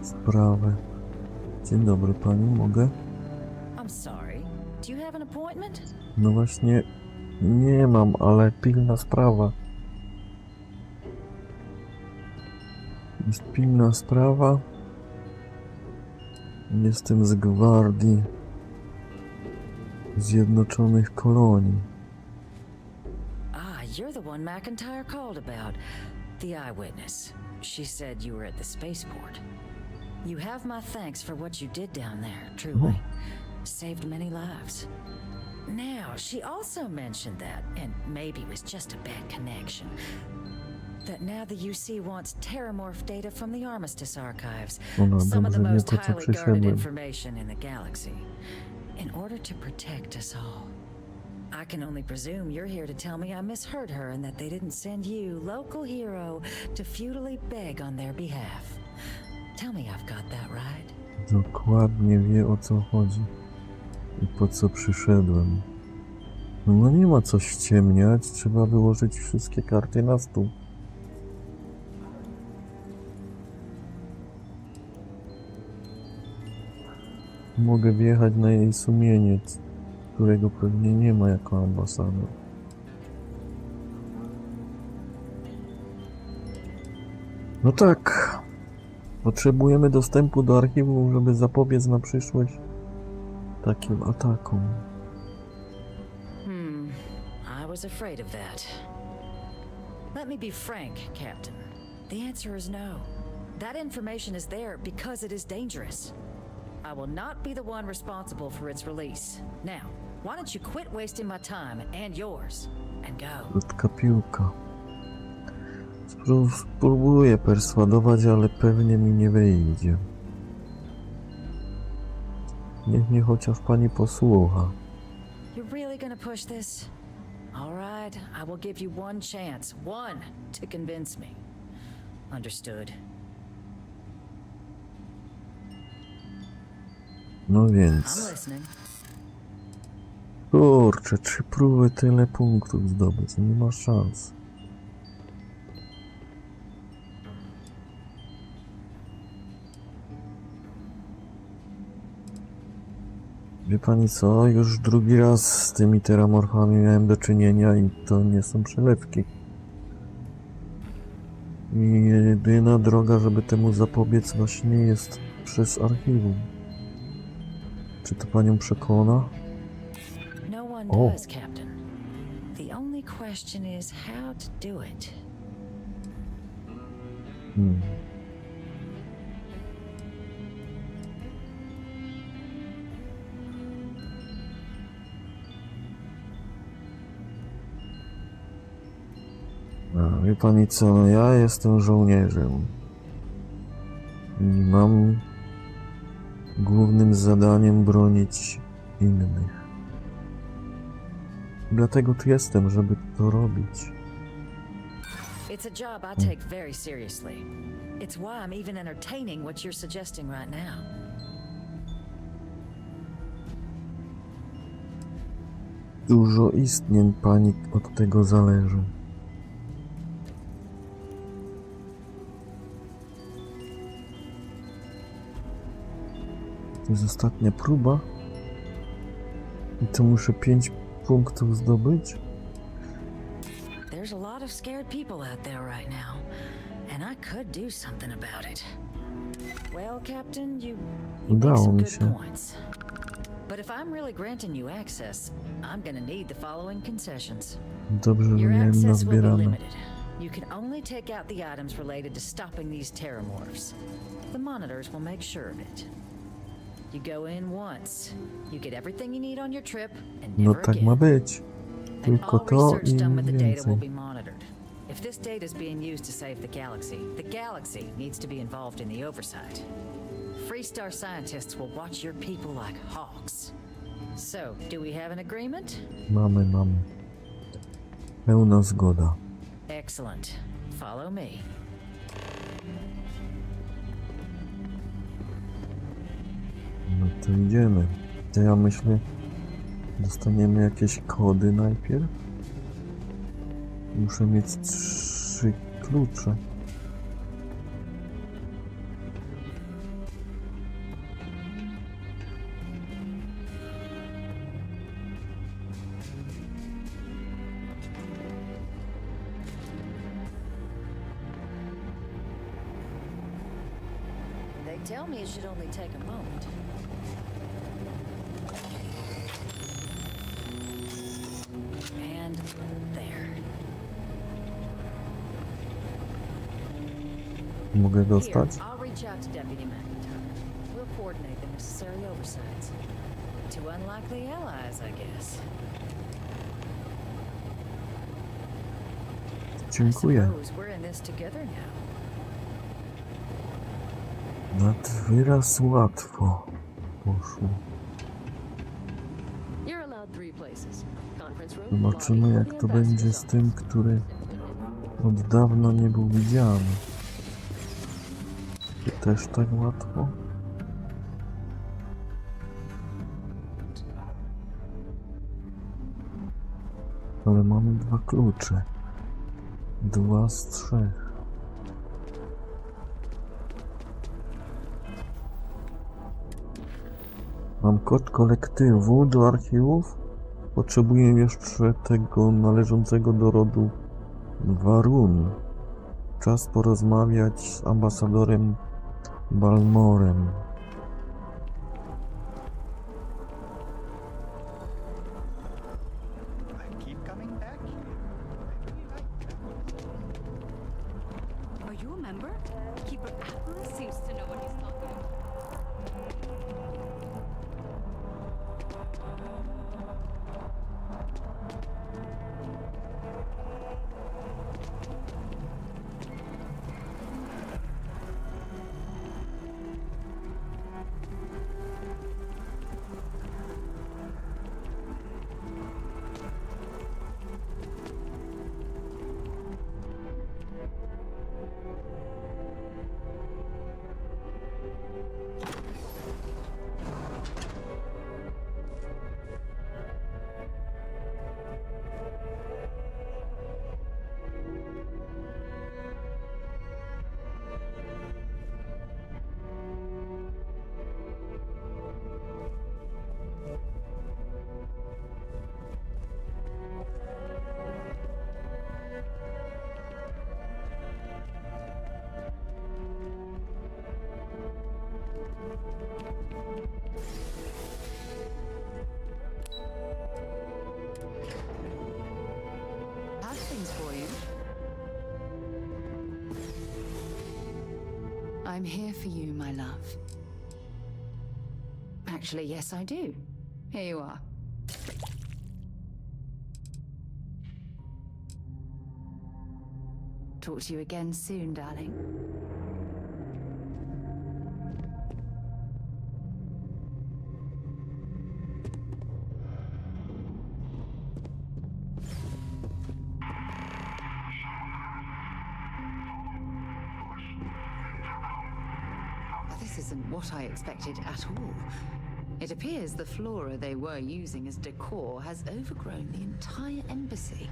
sprawę. Dzień dobry pani, mogę? No właśnie, nie mam, ale pilna sprawa. Jest pilna sprawa. Jestem z Gwardii Zjednoczonych Kolonii. You're the one McIntyre called about. the eyewitness. She said you were at the spaceport. You have my thanks for what you did down there, truly. Saved many lives. Now, she also mentioned that, and maybe it was just a bad connection, that now the UC wants terramorph data from the Armistice archives, some of the most highly guarded information in the galaxy, in order to protect us all. I can only presume you're here to tell me I misheard her and that they didn't send you, local hero, to futilely beg on their behalf. Tell me I've got that right. Dokładnie wie, o co chodzi i po co przyszedłem. No nie ma co ściemniać, trzeba wyłożyć wszystkie karty na stół. Mogę wjechać na jej sumieniec, którego pewnie nie ma jako ambasador. No tak. Potrzebujemy dostępu do archiwum, żeby zapobiec na przyszłość takim atakom. I was afraid of that. Let me be frank, Captain. The answer is no. That information is there because it is dangerous. I will not be the one responsible for its release. Now, why don't you quit wasting my time and yours and go? Krótka piłka. Spróbuję perswadować, ale pewnie mi nie wyjdzie. Niech mnie chociaż pani posłucha. You're really gonna push this? All right, I will give you one chance, one, to convince me. Understood. No I'm więc... listening. Kurczę, 3 próby, tyle punktów zdobyć. Nie ma szans. Wie pani co? Już drugi raz z tymi teramorfami miałem do czynienia i to nie są przelewki. I jedyna droga, żeby temu zapobiec, właśnie jest przez archiwum. Czy to panią przekona? No one does, Captain. The only question is how to do it. Wie pani co, no ja jestem żołnierzem i mam głównym zadaniem bronić innych. Dlatego tu jestem, żeby to robić. It's a job I take very seriously. It's why I'm even entertaining what you're suggesting right now. Dużo istnień pani od tego zależy. To jest ostatnia próba. I to muszę 5 punktów zdobyć. There's a lot of scared people out there right now, and I could do something about it. Well, Captain, you make some good points. But if I'm really granting you access, I'm gonna need the following concessions. Dobrze, że miałem nazbierane. You can only take out the items related to stopping these terramorphs. The monitors will make sure of it. You go in once. You get everything you need on your trip and No never tak again. ma być. Tylko to Research i done with the data will więcej. be monitored. If this data is being used to save the galaxy needs to be involved in the oversight. Freestar scientists will watch your people like hawks. So, do we have an agreement? Mamy. Pełna zgoda. Excellent. Follow me. No to idziemy. To ja myślę, dostaniemy jakieś kody najpierw. Muszę mieć 3 klucze. They tell me it should only take a moment. And there. mogę dostać? Here, I'll reach out to Deputy McIntyre. We'll coordinate the necessary oversights. Two unlikely allies, I guess. Dziękuję. Suppose we're in this together now. Nad wyraz łatwo poszło. You're allowed 3 places. Conference room, Zobaczymy, lobby, jak the to będzie ambassador's z tym, office. który od dawna nie był widziany. Czy też tak łatwo? Ale mamy 2 klucze. 2 z 3. Mam kod kolektywu do archiwów. Potrzebuję jeszcze tego należącego do rodu Warun. Czas porozmawiać z ambasadorem Balmorem. Are you a member? Keeper Atlas seems to know what he's talking about. Have things for you. I'm here for you, my love. Actually, yes, I do. Here you are. Talk to you again soon, darling. This isn't what I expected at all. It appears the flora they were using as decor has overgrown the entire embassy.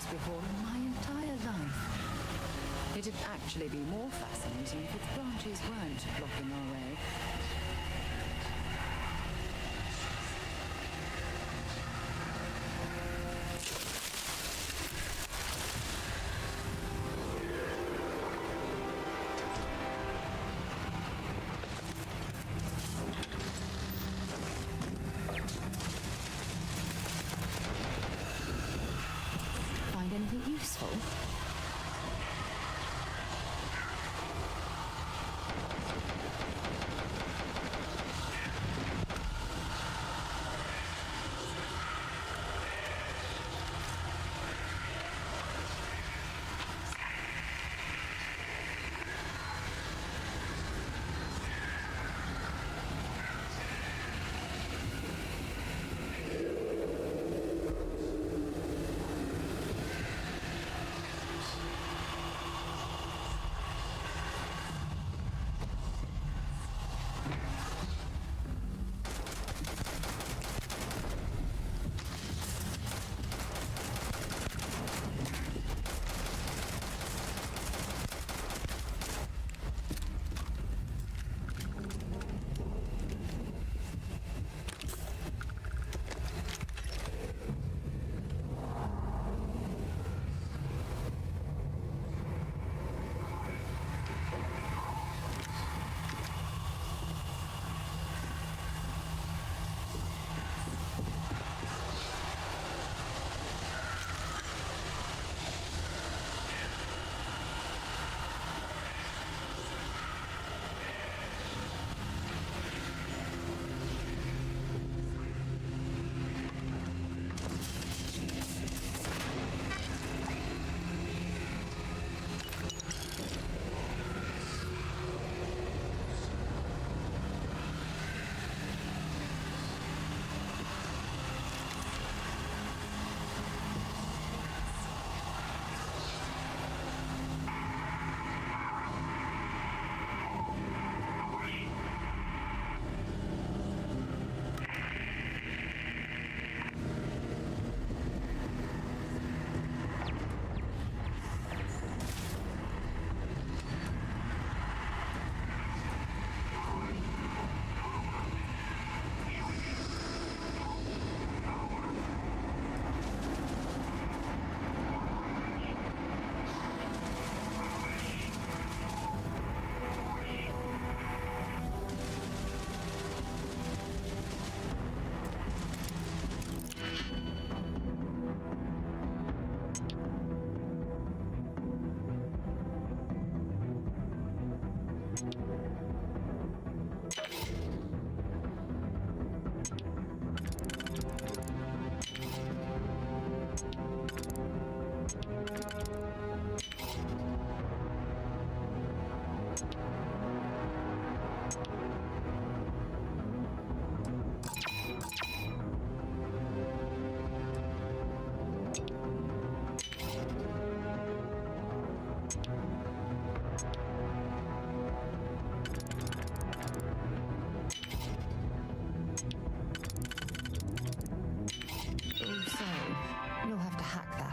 Before in my entire life. It'd actually be more fascinating if its branches weren't blocking our way. helpful.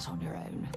On your own.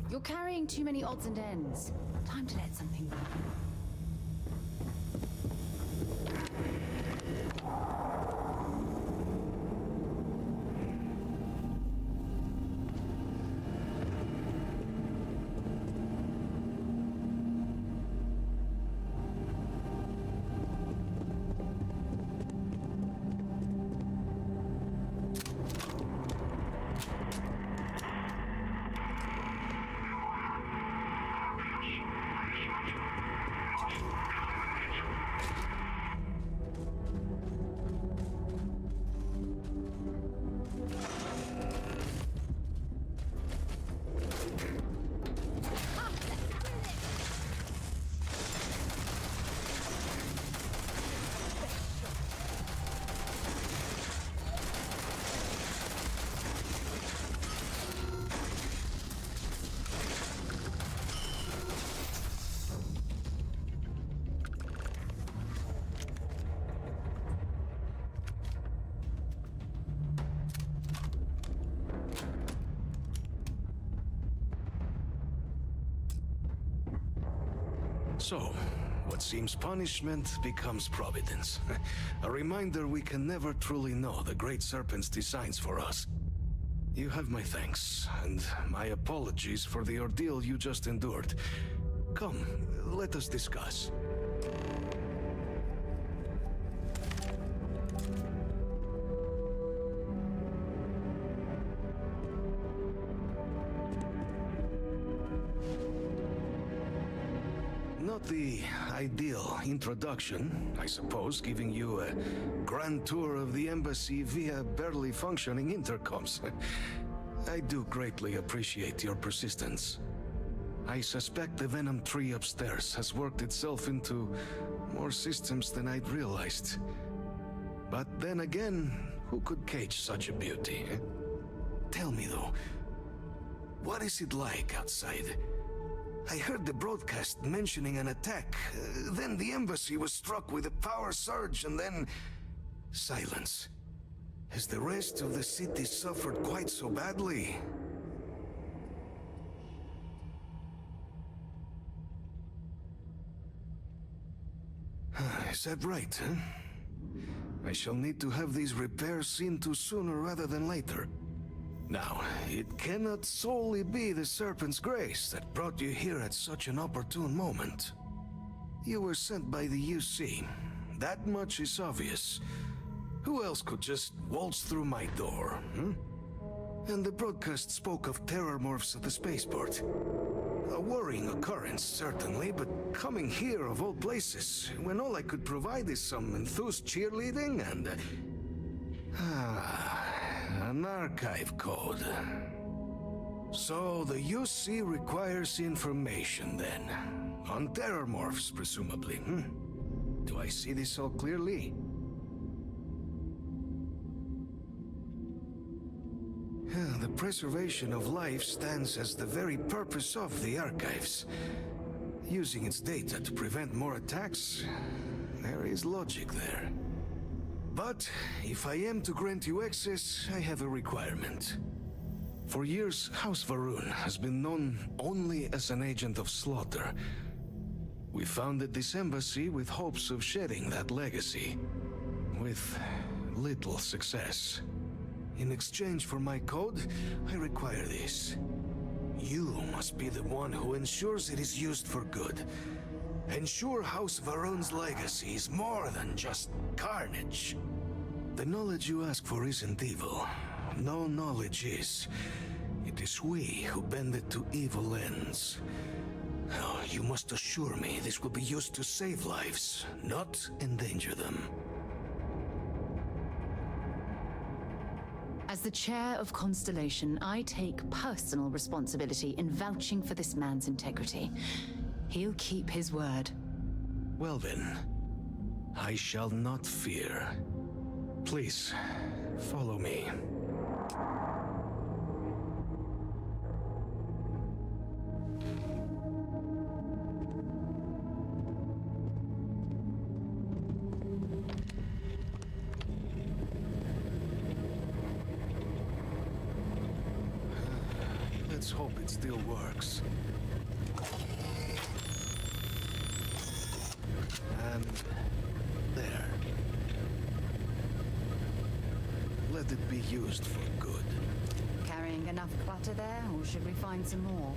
You're carrying too many odds and ends. Time to let something go. So, what seems punishment becomes providence. A reminder we can never truly know the Great Serpent's designs for us. You have my thanks, and my apologies for the ordeal you just endured. Come, let us discuss. Not the ideal introduction, I suppose, giving you a grand tour of the embassy via barely functioning intercoms. I do greatly appreciate your persistence. I suspect the Venom tree upstairs has worked itself into more systems than I'd realized. But then again, who could cage such a beauty? Tell me though, what is it like outside? I heard the broadcast mentioning an attack. Then the embassy was struck with a power surge and then silence. Has the rest of the city suffered quite so badly? Is that right, huh? I shall need to have these repairs seen to sooner rather than later. Now, it cannot solely be the Serpent's grace that brought you here at such an opportune moment. You were sent by the UC. That much is obvious. Who else could just waltz through my door, hmm? And the broadcast spoke of terror morphs at the spaceport. A worrying occurrence, certainly, but coming here of all places, when all I could provide is some enthused cheerleading and... an archive code. So the UC requires information, then. On terramorphs, presumably, hmm? Do I see this all clearly? The preservation of life stands as the very purpose of the archives. Using its data to prevent more attacks, there is logic there. But if I am to grant you access, I have a requirement. For years, House Varun has been known only as an agent of slaughter. We founded this embassy with hopes of shedding that legacy, with little success. In exchange for my code, I require this. You must be the one who ensures it is used for good. Ensure House Varun's legacy is more than just carnage. The knowledge you ask for isn't evil. No knowledge is. It is we who bend it to evil ends. Oh, you must assure me this will be used to save lives, not endanger them. As the chair of Constellation, I take personal responsibility in vouching for this man's integrity. He'll keep his word. Well then, I shall not fear. Please, follow me. Let's hope it still works. And there. Let it be used for good. Carrying enough clutter there, or should we find some more?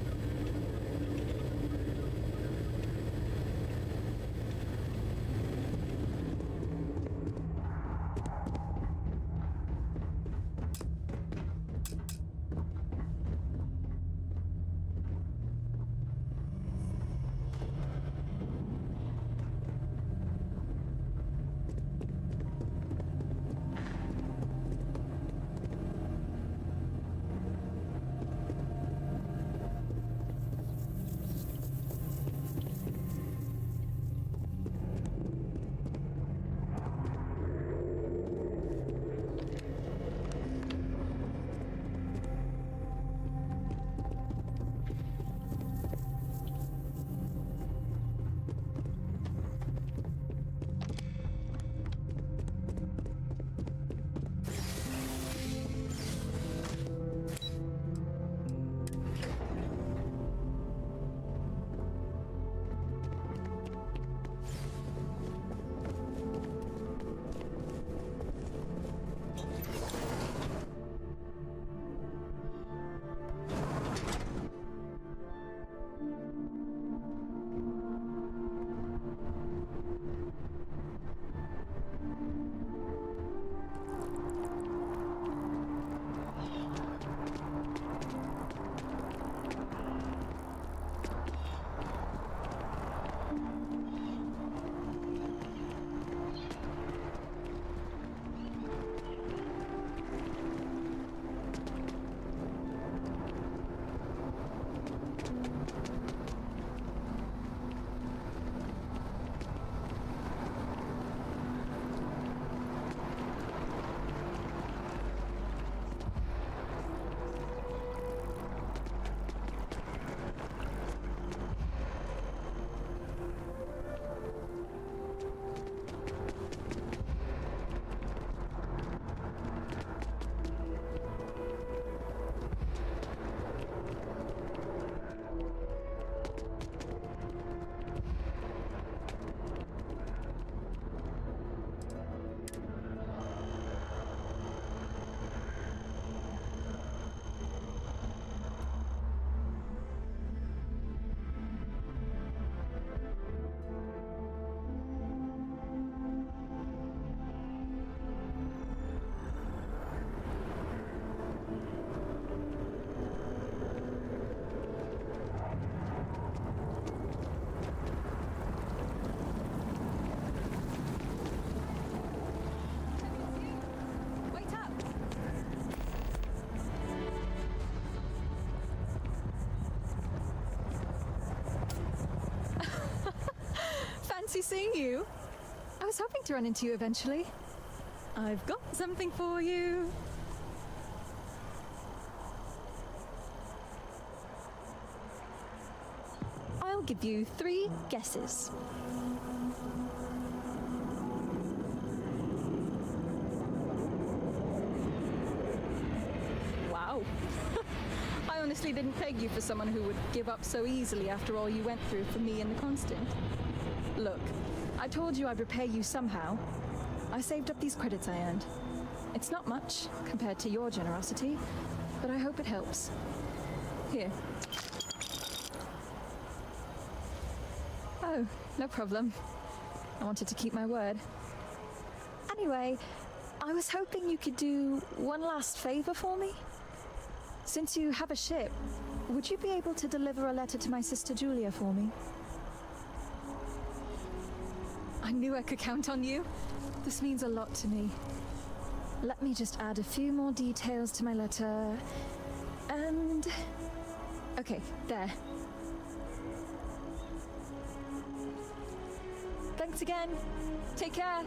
Fancy seeing you? I was hoping to run into you eventually. I've got something for you. I'll give you 3 guesses. Wow. I honestly didn't peg you for someone who would give up so easily after all you went through for me and the Constant. Look, I told you I'd repay you somehow. I saved up these credits I earned. It's not much compared to your generosity, but I hope it helps. Here. Oh, no problem. I wanted to keep my word. Anyway, I was hoping you could do one last favor for me. Since you have a ship, would you be able to deliver a letter to my sister Julia for me? I knew I could count on you. This means a lot to me. Let me just add a few more details to my letter. And... okay, there. Thanks again. Take care.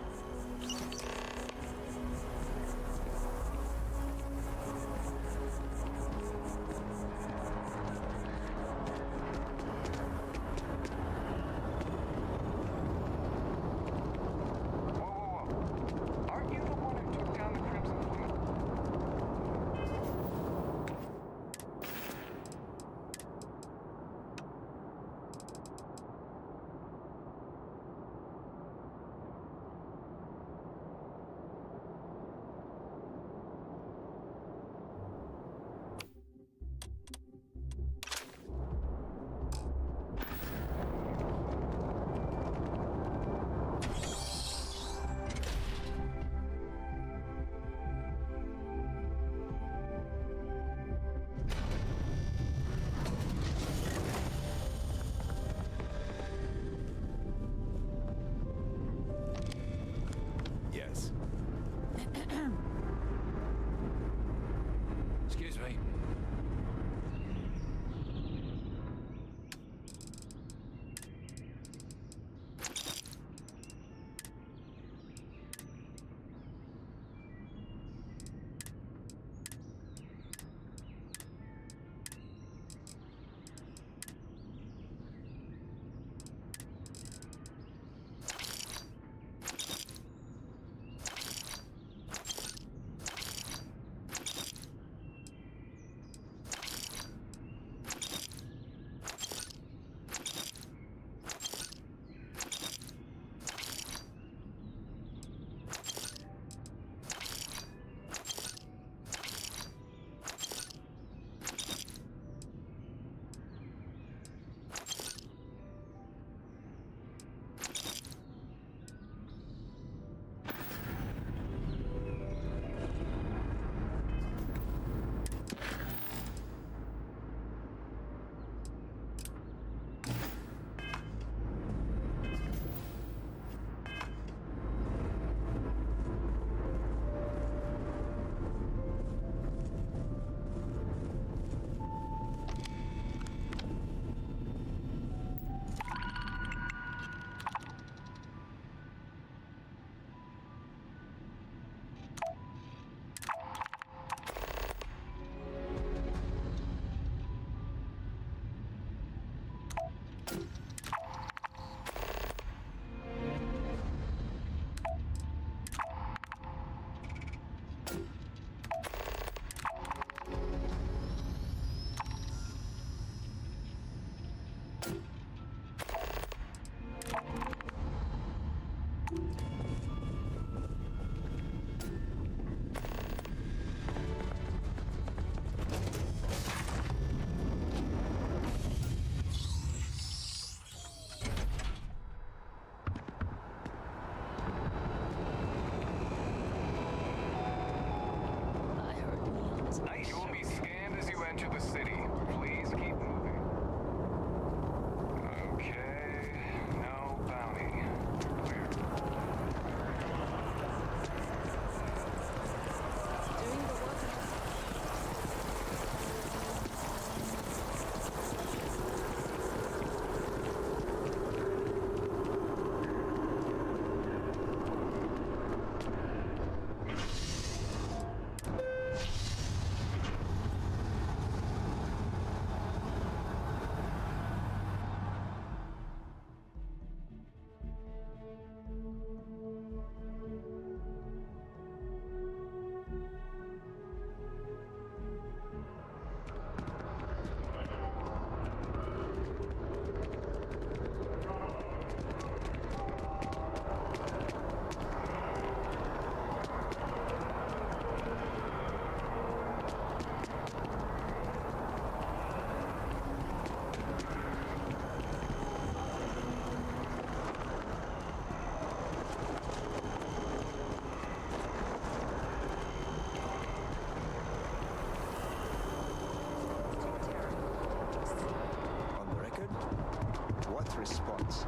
response.